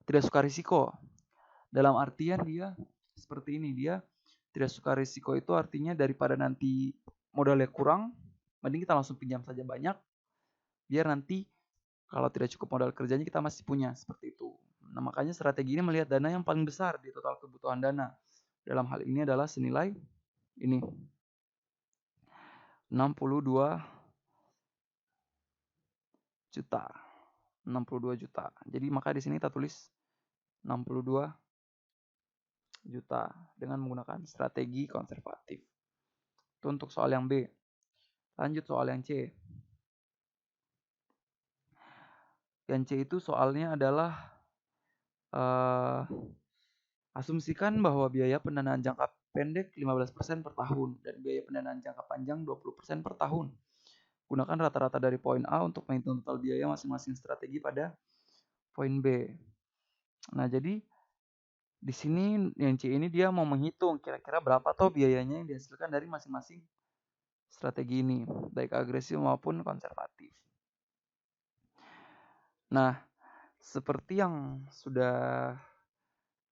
tidak suka risiko. Dalam artian dia seperti ini, dia tidak suka risiko itu artinya daripada nanti modalnya kurang, mending kita langsung pinjam saja banyak, biar nanti kalau tidak cukup modal kerjanya kita masih punya, seperti itu. Nah, makanya strategi ini melihat dana yang paling besar di total kebutuhan dana. Dalam hal ini adalah senilai ini 62 juta. 62 juta. Jadi maka di sini kita tulis 62 juta dengan menggunakan strategi konservatif. Itu untuk soal yang B. Lanjut soal yang C. Yang C itu soalnya adalah asumsikan bahwa biaya pendanaan jangka pendek 15% per tahun dan biaya pendanaan jangka panjang 20% per tahun. Gunakan rata-rata dari poin A untuk menghitung total biaya masing-masing strategi pada poin B. Nah, jadi di sini yang C ini dia mau menghitung kira-kira berapa toh biayanya yang dihasilkan dari masing-masing strategi ini, baik agresif maupun konservatif. Nah, seperti yang sudah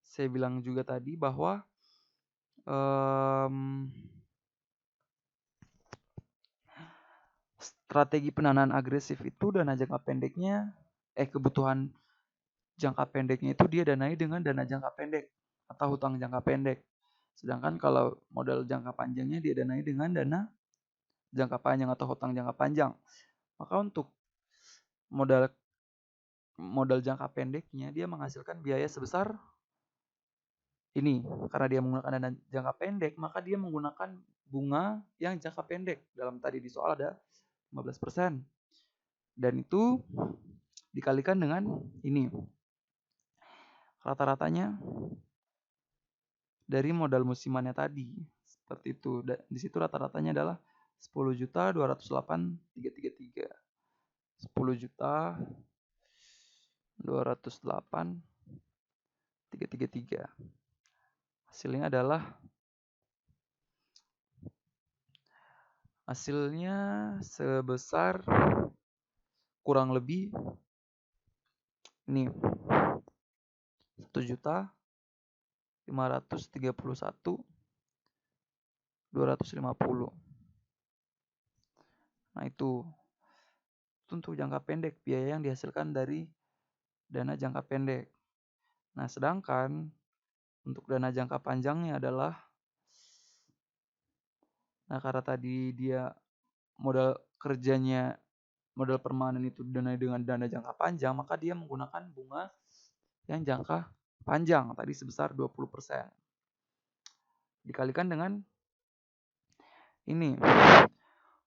saya bilang juga tadi bahwa strategi pendanaan agresif itu dana jangka pendeknya, kebutuhan jangka pendeknya itu dia danai dengan dana jangka pendek atau hutang jangka pendek. Sedangkan kalau modal jangka panjangnya dia danai dengan dana jangka panjang atau hutang jangka panjang. Maka untuk modal jangka pendeknya dia menghasilkan biaya sebesar ini. Karena dia menggunakan dana jangka pendek, maka dia menggunakan bunga yang jangka pendek. Dalam tadi di soal ada 15%. Dan itu dikalikan dengan ini. Rata-ratanya dari modal musimannya tadi. Seperti itu. Di situ rata-ratanya adalah 10.208.333. 10.208.333. Hasilnya sebesar kurang lebih ini 1.531.250. Nah, itu untuk jangka pendek, biaya yang dihasilkan dari dana jangka pendek. Nah, sedangkan untuk dana jangka panjangnya adalah, karena tadi dia modal kerjanya, modal permanen itu danai dengan dana jangka panjang, maka dia menggunakan bunga yang jangka panjang tadi sebesar 20%. Dikalikan dengan ini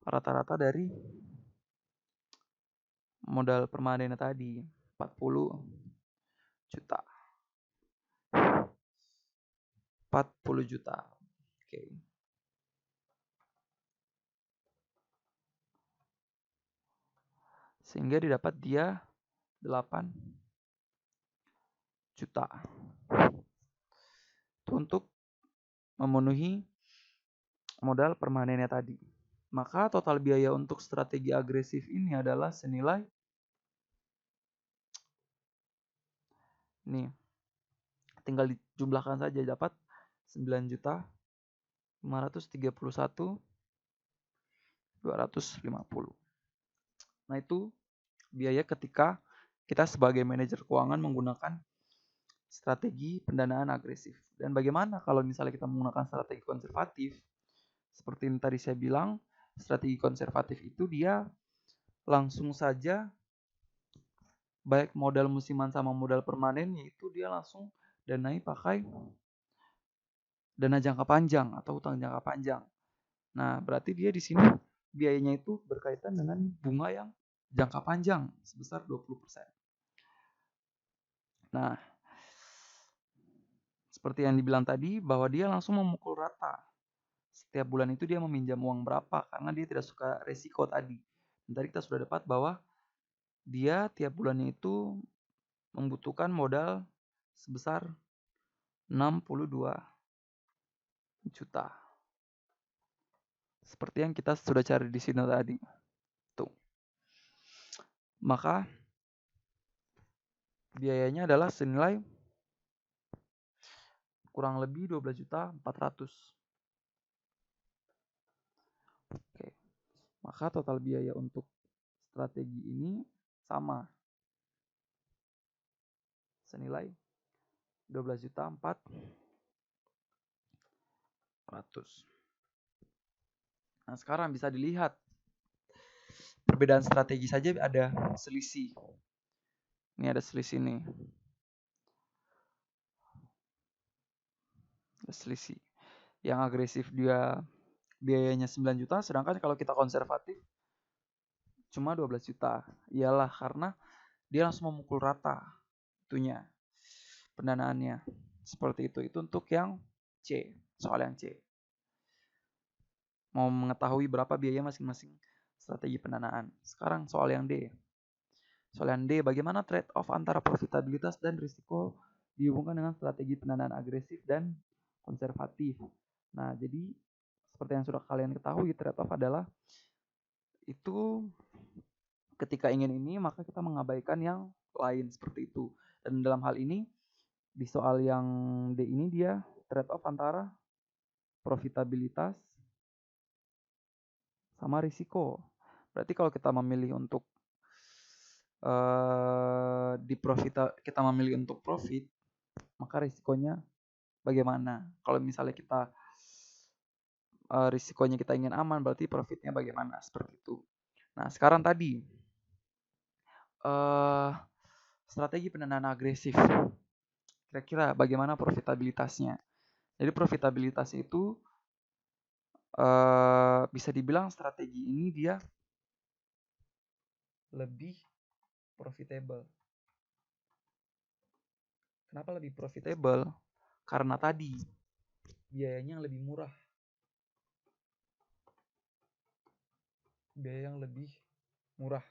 rata-rata dari modal permanennya tadi 40 juta. 40 juta. Oke. Sehingga didapat dia 8 juta. Itu untuk memenuhi modal permanennya tadi. Maka total biaya untuk strategi agresif ini adalah senilai nih. Tinggal dijumlahkan saja dapat 9.531.250. Nah, itu biaya ketika kita sebagai manajer keuangan menggunakan strategi pendanaan agresif. Dan bagaimana kalau misalnya kita menggunakan strategi konservatif? Seperti yang tadi saya bilang, strategi konservatif itu dia langsung saja baik modal musiman sama modal permanen, yaitu dia langsung danai pakai dana jangka panjang atau hutang jangka panjang. Nah, berarti dia di sini biayanya itu berkaitan dengan bunga yang jangka panjang sebesar 20%. Nah, seperti yang dibilang tadi, bahwa dia langsung memukul rata. Setiap bulan itu dia meminjam uang berapa, karena dia tidak suka resiko tadi. Dan tadi kita sudah dapat bahwa dia tiap bulannya itu membutuhkan modal sebesar 62 juta. Seperti yang kita sudah cari di sini tadi. Tuh. Maka biayanya adalah senilai kurang lebih 12.400.000. Oke. Maka total biaya untuk strategi ini sama. Senilai 12.400.000. Nah, sekarang bisa dilihat perbedaan strategi saja ada selisih. Ini ada selisih nih. Ada selisih. Yang agresif dia biayanya 9 juta, sedangkan kalau kita konservatif cuma 12 juta. Iyalah karena dia langsung memukul rata itunya pendanaannya. Seperti itu. Itu untuk yang C, soal yang C. Mau mengetahui berapa biaya masing-masing strategi pendanaan. Sekarang soal yang D. Soal yang D, bagaimana trade-off antara profitabilitas dan risiko dihubungkan dengan strategi pendanaan agresif dan konservatif. Nah, jadi seperti yang sudah kalian ketahui, trade-off adalah itu ketika ingin ini, maka kita mengabaikan yang lain seperti itu. Dan dalam hal ini, di soal yang D ini dia trade-off antara profitabilitas sama risiko. Berarti kalau kita memilih untuk kita memilih untuk profit, maka risikonya bagaimana? Kalau misalnya kita risikonya kita ingin aman, berarti profitnya bagaimana? Seperti itu. Nah, sekarang tadi strategi pendanaan agresif. Kira-kira bagaimana profitabilitasnya? Jadi profitabilitas itu bisa dibilang strategi ini dia lebih profitable. Kenapa lebih profitable? Karena tadi biayanya yang lebih murah. Biaya yang lebih murah.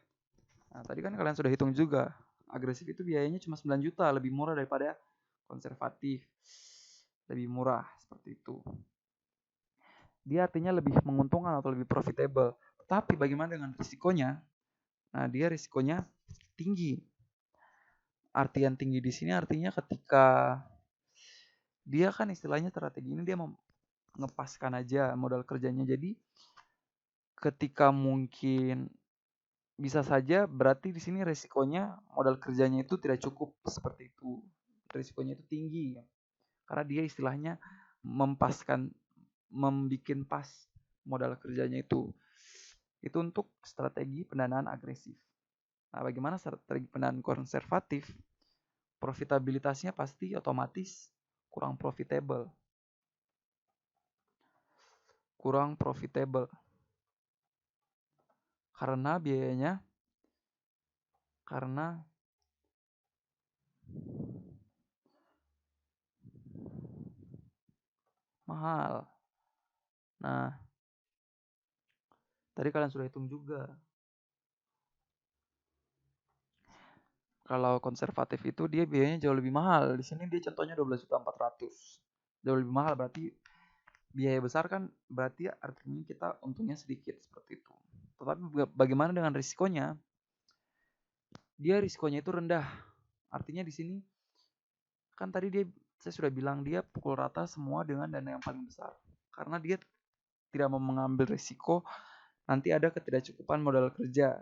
Nah, tadi kan kalian sudah hitung juga. Agresif itu biayanya cuma 9 juta, lebih murah daripada konservatif. Lebih murah, seperti itu. Dia artinya lebih menguntungkan atau lebih profitable. Tapi bagaimana dengan risikonya? Nah, dia risikonya tinggi. Artian tinggi di sini artinya ketika dia kan istilahnya strategi ini dia ngepaskan aja modal kerjanya. Jadi ketika mungkin bisa saja berarti di sini risikonya modal kerjanya itu tidak cukup seperti itu. Risikonya itu tinggi. Karena dia istilahnya membikin pas modal kerjanya itu. Itu untuk strategi pendanaan agresif. Nah, bagaimana strategi pendanaan konservatif? Profitabilitasnya pasti otomatis kurang profitable. Kurang profitable. Karena biayanya mahal. Nah, tadi kalian sudah hitung juga. Kalau konservatif itu dia biayanya jauh lebih mahal. Di sini dia contohnya 12.400.000. Jauh lebih mahal berarti biaya besar kan berarti artinya kita untungnya sedikit seperti itu. Tetapi bagaimana dengan risikonya? Dia risikonya itu rendah. Artinya di sini kan tadi saya sudah bilang dia pukul rata semua dengan dana yang paling besar. Karena dia tidak mau mengambil risiko nanti ada ketidakcukupan modal kerja.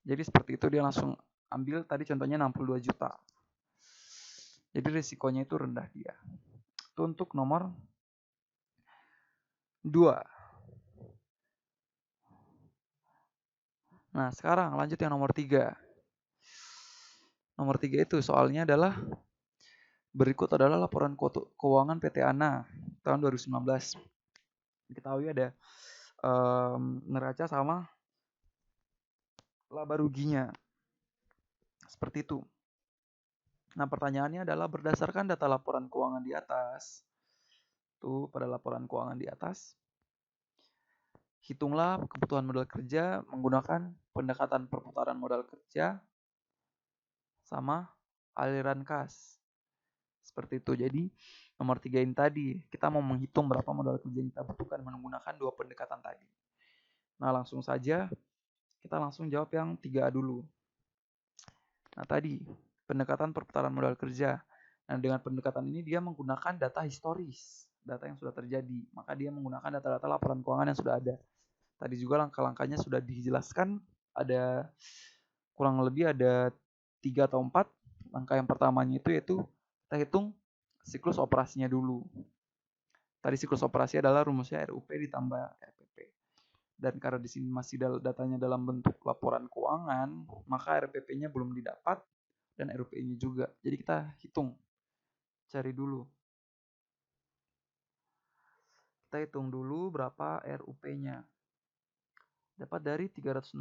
Jadi seperti itu dia langsung ambil tadi contohnya 62 juta. Jadi risikonya itu rendah dia. Itu untuk nomor 2. Nah, sekarang lanjut yang nomor 3. Nomor 3 itu soalnya adalah berikut adalah laporan keuangan PT ANA tahun 2019. Diketahui ada neraca sama laba ruginya. Seperti itu. Nah, pertanyaannya adalah berdasarkan data laporan keuangan di atas. Tuh, pada laporan keuangan di atas, hitunglah kebutuhan modal kerja menggunakan pendekatan perputaran modal kerja sama aliran kas. Seperti itu. Jadi, nomor 3 ini tadi, kita mau menghitung berapa modal kerja yang kita butuhkan menggunakan dua pendekatan tadi. Nah, langsung saja kita langsung jawab yang 3A dulu. Nah, tadi pendekatan perputaran modal kerja. Nah, dengan pendekatan ini dia menggunakan data historis, data yang sudah terjadi. Maka dia menggunakan data-data laporan keuangan yang sudah ada. Tadi juga langkah-langkahnya sudah dijelaskan, ada kurang lebih ada 3 atau 4. Langkah yang pertamanya itu yaitu kita hitung siklus operasinya dulu. Tadi siklus operasi adalah rumusnya RUP ditambah RPP. Dan karena di sini masih datanya dalam bentuk laporan keuangan, maka RPP-nya belum didapat dan RUP-nya juga. Jadi kita hitung, cari dulu. Kita hitung dulu berapa RUP-nya. Dapat dari 360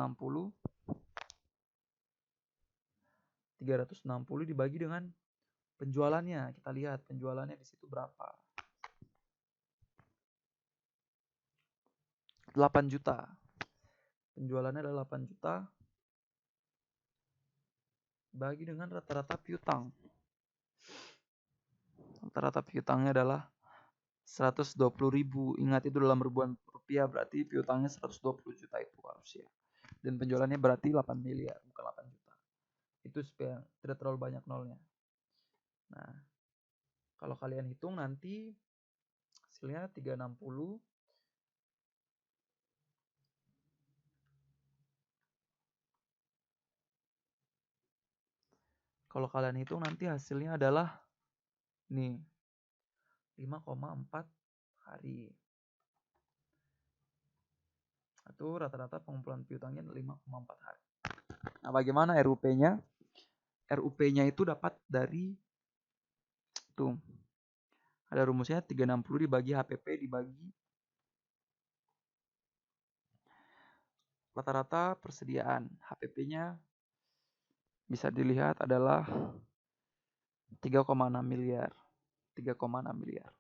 dibagi dengan penjualannya. Kita lihat penjualannya di situ berapa. 8 juta. Penjualannya adalah 8 juta bagi dengan rata-rata piutang. Rata-rata piutangnya adalah 120.000. Ingat itu dalam ribuan rupiah, berarti piutangnya 120 juta itu harusnya. Dan penjualannya berarti 8 miliar, bukan 8 juta. Itu supaya tidak terlalu banyak nolnya. Nah, kalau kalian hitung nanti hasilnya 360. Kalau kalian hitung nanti hasilnya adalah nih 5,4 hari. Itu rata-rata pengumpulan piutangnya 5,4 hari. Nah, bagaimana RUP-nya? RUP-nya itu dapat dari tuh. Ada rumusnya 360 dibagi HPP dibagi rata-rata persediaan. HPP-nya bisa dilihat adalah 3,6 miliar. 3,6 miliar.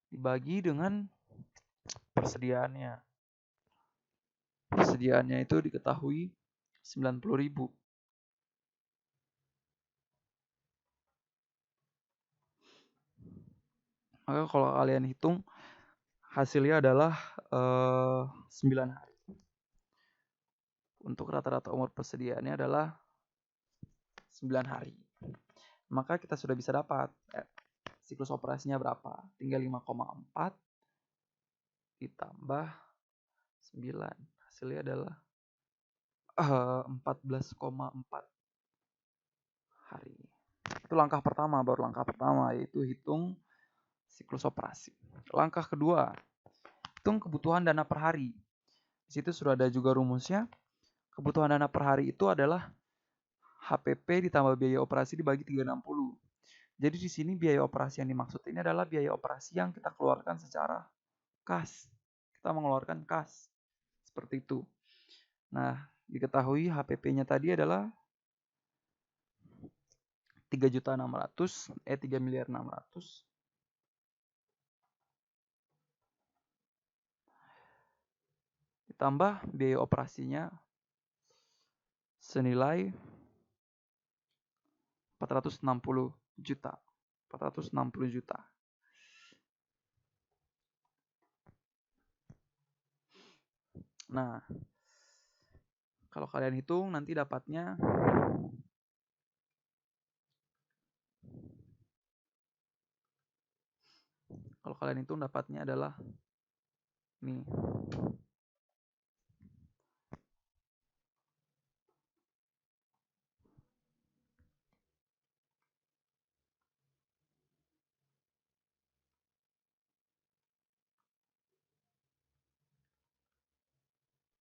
Dibagi dengan persediaannya. Persediaannya itu diketahui 90.000. Maka kalau kalian hitung hasilnya adalah 9 hari. Untuk rata-rata umur persediaannya adalah 9 hari. Maka kita sudah bisa dapat siklus operasinya berapa. Tinggal 5,4 ditambah 9. Hasilnya adalah 14,4 hari. Itu langkah pertama, baru langkah pertama yaitu hitung siklus operasi. Langkah kedua, hitung kebutuhan dana per hari. Di situ sudah ada juga rumusnya. Kebutuhan dana per hari itu adalah HPP ditambah biaya operasi dibagi 360. Jadi di sini biaya operasi yang dimaksud ini adalah biaya operasi yang kita keluarkan secara kas. Kita mengeluarkan kas. Seperti itu. Nah, diketahui HPP-nya tadi adalah 3.600.000 ditambah biaya operasinya senilai 460 juta. 460 juta. Nah, kalau kalian hitung nanti dapatnya adalah nih.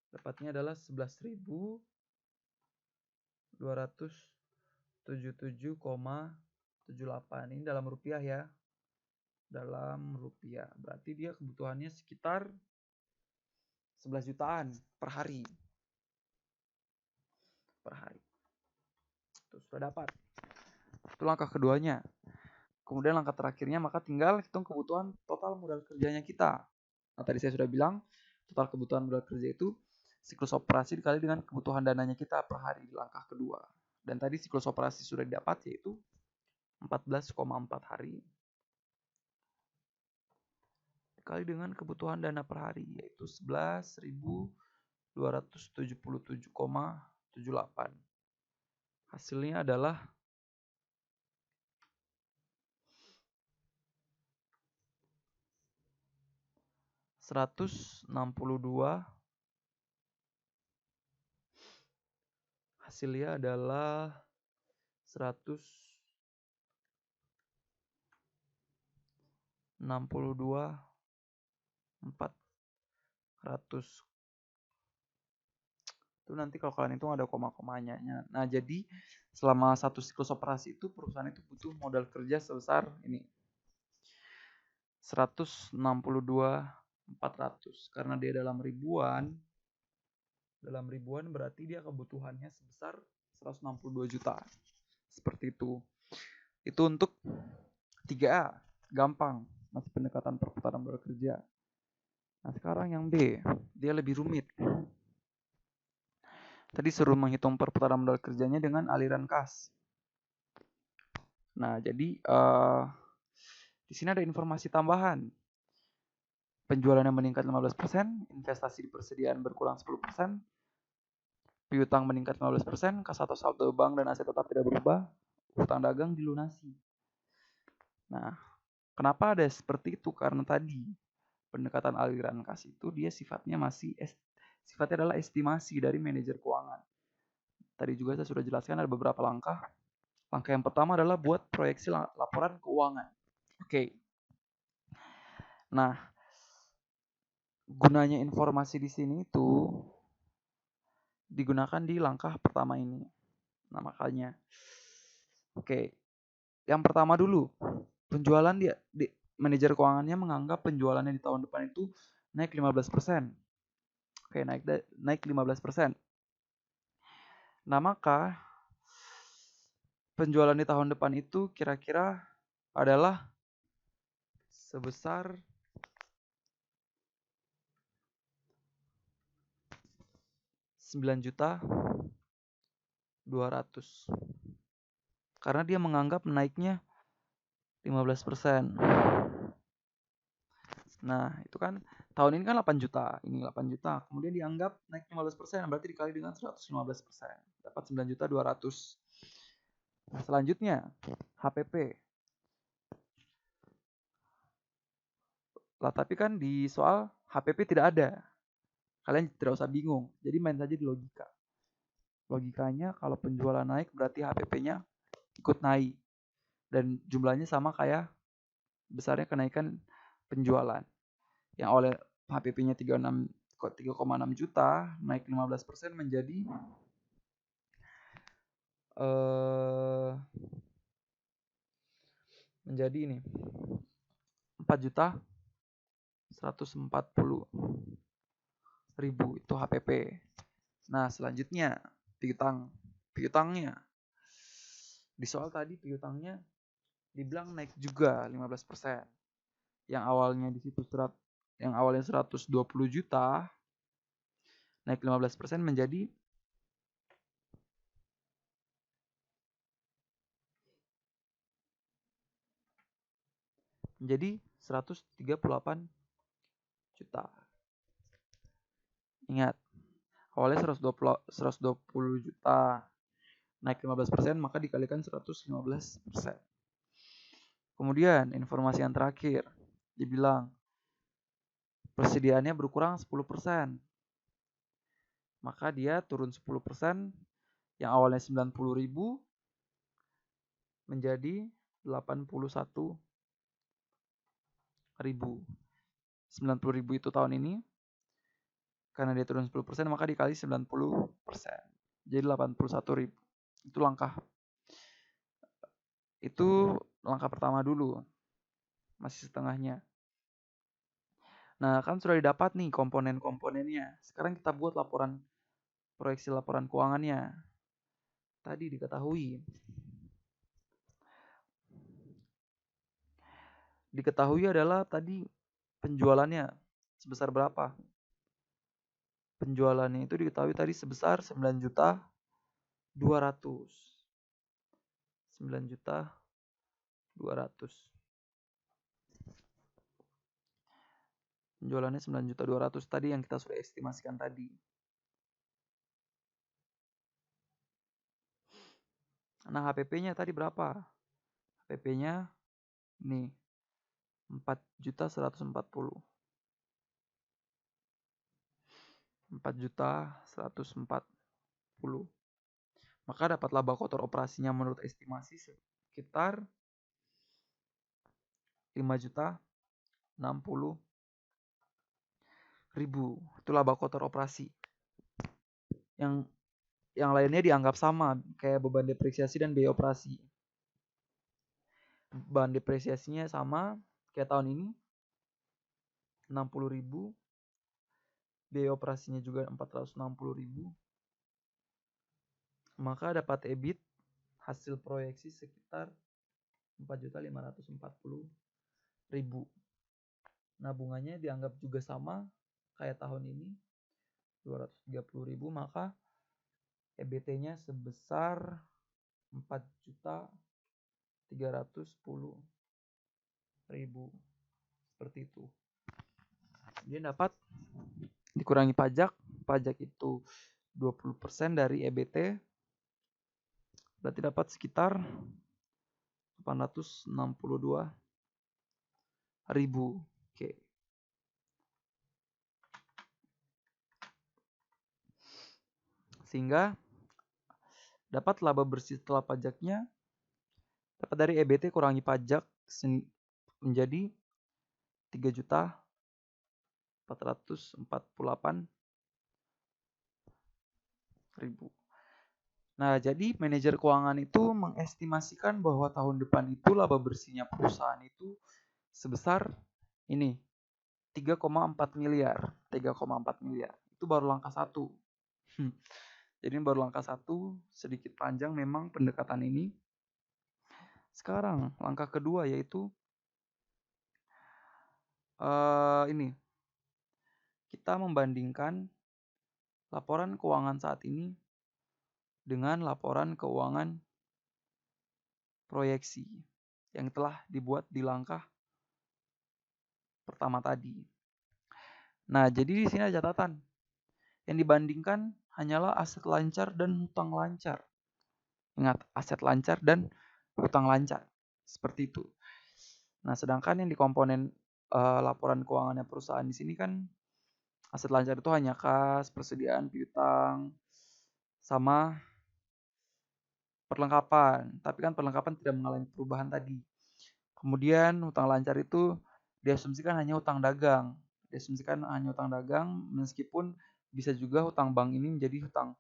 Dapatnya adalah 11.277,78. Ini dalam rupiah ya. Dalam rupiah. Berarti dia kebutuhannya sekitar 11 jutaan per hari. per hari. Itu sudah dapat. Itu langkah keduanya. Kemudian langkah terakhirnya maka tinggal hitung kebutuhan total modal kerjanya kita. Nah, tadi saya sudah bilang total kebutuhan modal kerja itu siklus operasi dikali dengan kebutuhan dananya kita per hari di langkah kedua. Dan tadi siklus operasi sudah didapat yaitu 14,4 hari dikali dengan kebutuhan dana per hari yaitu 11.277,78. Hasilnya adalah 162. Hasilnya adalah 162.400. Itu nanti kalau kalian hitung ada koma-komanya. Nah, jadi selama satu siklus operasi itu perusahaan itu butuh modal kerja sebesar ini 162.400 karena dia dalam ribuan. Dalam ribuan berarti dia kebutuhannya sebesar 162 juta. Seperti itu. Itu untuk 3A. Gampang. Masih pendekatan perputaran modal kerja. Nah, sekarang yang B. Dia lebih rumit. Tadi suruh menghitung perputaran modal kerjanya dengan aliran kas. Nah, jadi di sini ada informasi tambahan. Penjualannya meningkat 15%, investasi di persediaan berkurang 10%, piutang meningkat 15%, kas atau saldo bank dan aset tetap tidak berubah, utang dagang dilunasi. Nah, kenapa ada seperti itu? Karena tadi pendekatan aliran kas itu dia sifatnya adalah estimasi dari manajer keuangan. Tadi juga saya sudah jelaskan ada beberapa langkah. Langkah yang pertama adalah buat proyeksi laporan keuangan. Oke. Nah, gunanya informasi di sini itu digunakan di langkah pertama ini. Nah, makanya. Oke. Yang pertama dulu, penjualan manajer keuangannya menganggap penjualannya di tahun depan itu naik 15%. Oke, naik 15%. Nah, maka penjualan di tahun depan itu kira-kira adalah sebesar 9.200.000. Karena dia menganggap naiknya 15%. Nah, itu kan tahun ini kan 8 juta, ini 8 juta. Kemudian dianggap naik 15%, berarti dikali dengan 115%. Dapat 9.200.000. Nah, selanjutnya HPP. Lah, tapi kan di soal HPP tidak ada. Kalian tidak usah bingung. Jadi main saja di logika. Logikanya kalau penjualan naik berarti HPP-nya ikut naik. Dan jumlahnya sama kayak besarnya kenaikan penjualan. Yang oleh HPP-nya 3,6 juta, naik 15% menjadi ini 4.140.000 itu HPP. Nah, selanjutnya piutangnya. Di soal tadi piutangnya dibilang naik juga 15%. Yang awalnya di situ 120 juta naik 15% menjadi 138 juta. Ingat, awalnya 120 juta naik 15%, maka dikalikan 115%. Kemudian informasi yang terakhir, dibilang persediaannya berkurang 10%. Maka dia turun 10%, yang awalnya 90.000 menjadi 81.000. 90.000 itu tahun ini. Karena dia turun 10%, maka dikali 90%. Jadi 81.000. Itu langkah pertama dulu. Masih setengahnya. Nah, kan sudah didapat nih komponen-komponennya. Sekarang kita buat proyeksi laporan keuangannya. tadi diketahui adalah tadi penjualannya sebesar berapa? Penjualannya itu diketahui tadi sebesar 9.200.000. 9.200.000. Penjualannya 9.200.000 tadi yang kita sudah estimasikan tadi. Nah, HPP-nya tadi berapa? HPP-nya nih 4.140. 4.140. Maka dapat laba kotor operasinya menurut estimasi sekitar 5.060.000. Itu laba kotor operasi. Yang lainnya dianggap sama, kayak beban depresiasi dan biaya operasi. Beban depresiasinya sama kayak tahun ini 60.000. Biaya operasinya juga 460.000. Maka dapat EBIT hasil proyeksi sekitar 4.540.000. Nabungannya dianggap juga sama kayak tahun ini 230.000, maka EBT-nya sebesar 4.310.000. Seperti itu. Dia dapat dikurangi pajak. Pajak itu 20% dari EBT. Berarti dapat sekitar 862.000. Oke. Sehingga dapat laba bersih setelah pajaknya dapat dari EBT kurangi pajak menjadi 3.448.000. Nah, jadi manajer keuangan itu mengestimasikan bahwa tahun depan itu laba bersihnya perusahaan itu sebesar ini 3,4 miliar. 3,4 miliar. Itu baru langkah 1. Jadi baru langkah 1, sedikit panjang memang pendekatan ini. Sekarang langkah kedua yaitu ini. Kita membandingkan laporan keuangan saat ini dengan laporan keuangan proyeksi yang telah dibuat di langkah pertama tadi. Nah, jadi di sini ada catatan. Yang dibandingkan hanyalah aset lancar dan hutang lancar. Ingat, aset lancar dan hutang lancar. Seperti itu. Nah, sedangkan yang di komponen laporan keuangannya perusahaan di sini kan aset lancar itu hanya kas, persediaan piutang, sama perlengkapan. Tapi kan perlengkapan tidak mengalami perubahan tadi. Kemudian hutang lancar itu diasumsikan hanya hutang dagang. Meskipun bisa juga hutang bank ini menjadi hutang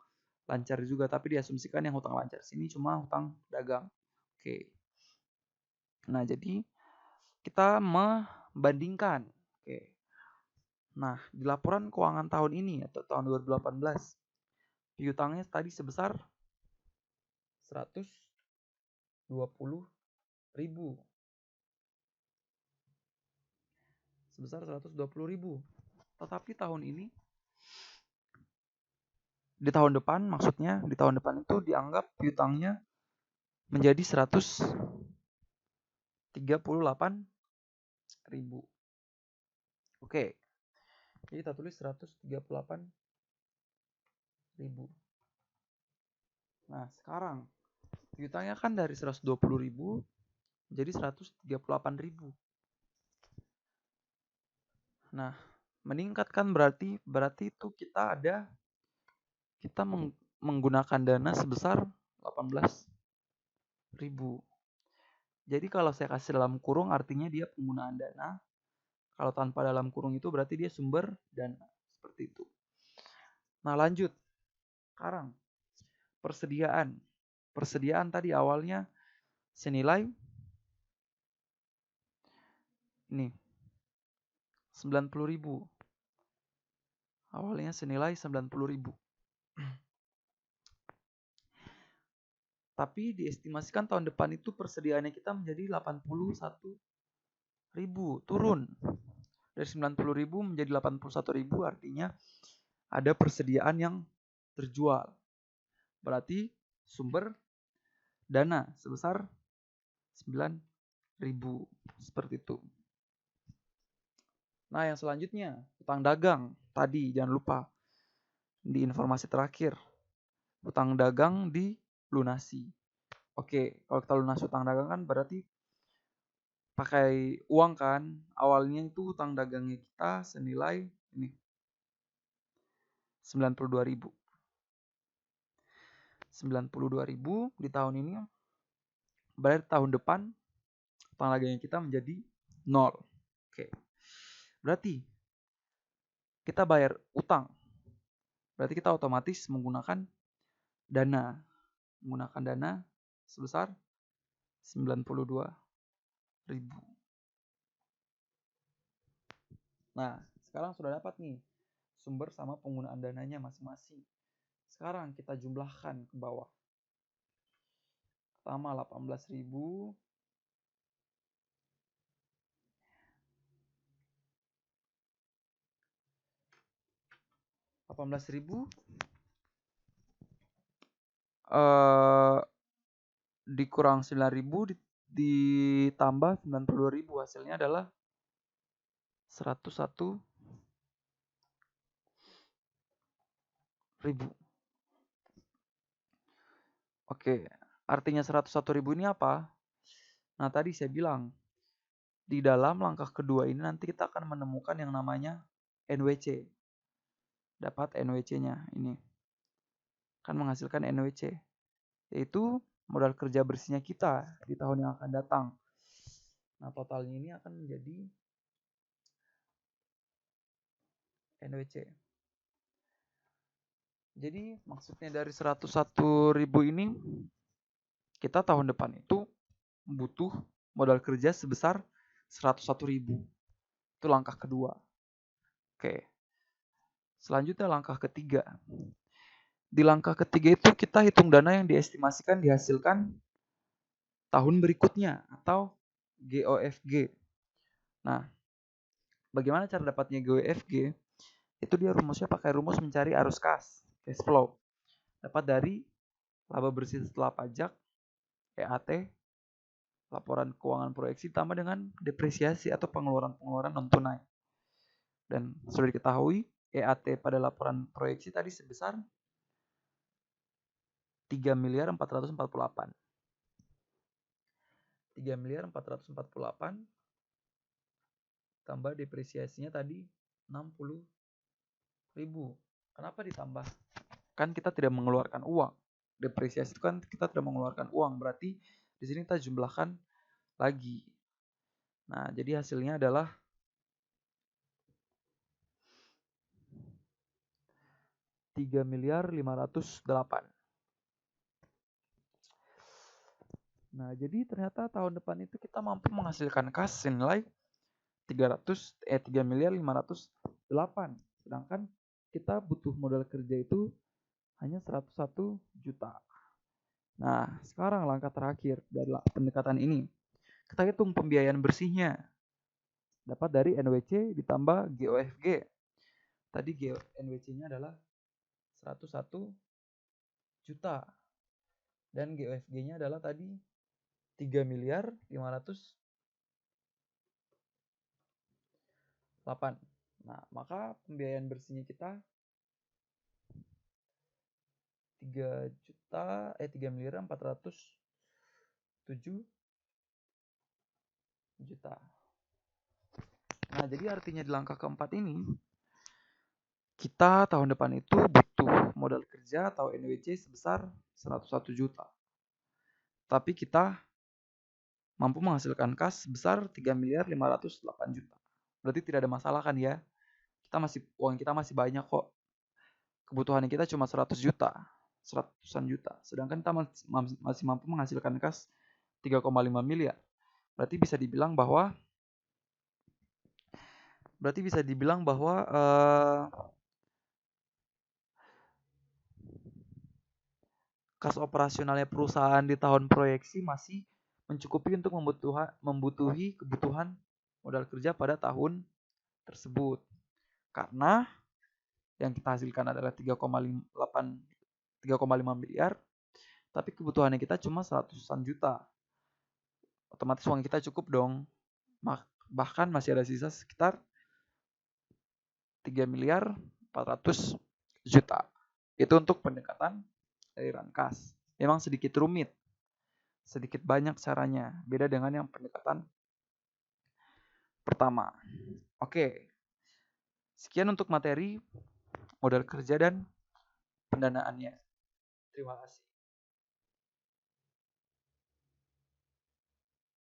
lancar juga. Tapi diasumsikan yang hutang lancar sini cuma hutang dagang. Oke. Nah, jadi kita membandingkan. Oke. Nah, di laporan keuangan tahun ini atau tahun 2018, piutangnya tadi sebesar 120.000. Sebesar 120.000. Tetapi tahun ini, di tahun depan itu dianggap piutangnya menjadi 138.000. Oke. Jadi kita tulis 138.000. Nah, sekarang piutangnya kan dari 120.000 jadi 138.000. Nah, meningkat kan berarti itu kita menggunakan dana sebesar 18.000. Jadi kalau saya kasih dalam kurung artinya dia penggunaan dana. Kalau tanpa dalam kurung itu berarti dia sumber dana. Seperti itu. Nah, lanjut. Sekarang persediaan. Persediaan tadi awalnya senilai ini 90.000. Awalnya senilai 90.000. Tapi diestimasikan tahun depan itu persediaannya kita menjadi 81.000, turun dari 90.000 menjadi 81.000, artinya ada persediaan yang terjual. Berarti sumber dana sebesar 9.000, seperti itu. Nah, yang selanjutnya, utang dagang. Tadi jangan lupa di informasi terakhir, utang dagang dilunasi. Oke, kalau kita lunas utang dagang kan berarti pakai uang kan. Awalnya itu utang dagangnya kita senilai ini 92.000. 92.000 di tahun ini, berarti tahun depan utang dagangnya kita menjadi 0. Oke. Berarti kita bayar utang. Berarti kita otomatis menggunakan dana sebesar 92.000. Nah, sekarang sudah dapat nih sumber sama penggunaan dananya masing-masing. Sekarang kita jumlahkan ke bawah. Pertama 18.000 dikurang 9.000 ditambah 92.000, hasilnya adalah 101.000. Oke, artinya 101.000 ini apa? Nah, tadi saya bilang di dalam langkah kedua ini nanti kita akan menemukan yang namanya NWC. Dapat NWC-nya ini. Akan menghasilkan NWC, yaitu modal kerja bersihnya kita di tahun yang akan datang. Nah, totalnya ini akan menjadi NWC. Jadi maksudnya dari 101.000 ini, kita tahun depan itu butuh modal kerja sebesar 101.000. Itu langkah kedua. Oke. Selanjutnya langkah ketiga. Di langkah ketiga itu kita hitung dana yang diestimasikan dihasilkan tahun berikutnya atau GOFG. Nah, bagaimana cara dapatnya GOFG? Itu dia rumusnya pakai rumus mencari arus kas, cash flow. Dapat dari laba bersih setelah pajak, EAT, laporan keuangan proyeksi tambah dengan depresiasi atau pengeluaran-pengeluaran non tunai. Dan sudah diketahui EAT pada laporan proyeksi tadi sebesar 3.448. 3.448 tambah depresiasinya tadi 60.000. Kenapa ditambah? Kan kita tidak mengeluarkan uang. Depresiasi itu kan kita tidak mengeluarkan uang, berarti di sini kita jumlahkan lagi. Nah, jadi hasilnya adalah 3.508. Nah, jadi ternyata tahun depan itu kita mampu menghasilkan kas senilai 3.508. Sedangkan kita butuh modal kerja itu hanya 101 juta. Nah, sekarang langkah terakhir dari pendekatan ini. Kita hitung pembiayaan bersihnya. Dapat dari NWC ditambah GOFG. Tadi NWC-nya adalah 101 juta. Dan GOFG-nya adalah tadi 3.508. Nah, maka pembiayaan bersihnya kita 3.407 juta. Nah, jadi artinya di langkah keempat ini kita tahun depan itu butuh modal kerja atau NWC sebesar 101 juta. Tapi kita mampu menghasilkan kas sebesar 3.508 juta. Berarti tidak ada masalah kan ya? Uang kita masih banyak kok. Kebutuhan kita cuma 100 juta. 100-an juta. Sedangkan kita masih mampu menghasilkan kas 3,5 miliar. Berarti bisa dibilang bahwa kas operasionalnya perusahaan di tahun proyeksi masih mencukupi untuk membutuhi kebutuhan modal kerja pada tahun tersebut. Karena yang kita hasilkan adalah 3,5 miliar, tapi kebutuhannya kita cuma 100-an juta. Otomatis uang kita cukup dong. Bahkan masih ada sisa sekitar 3 miliar 400 juta. Itu untuk pendekatan aliran kas. Memang sedikit rumit, sedikit banyak caranya, beda dengan yang pendekatan pertama. Oke, sekian untuk materi modal kerja dan pendanaannya. Terima kasih.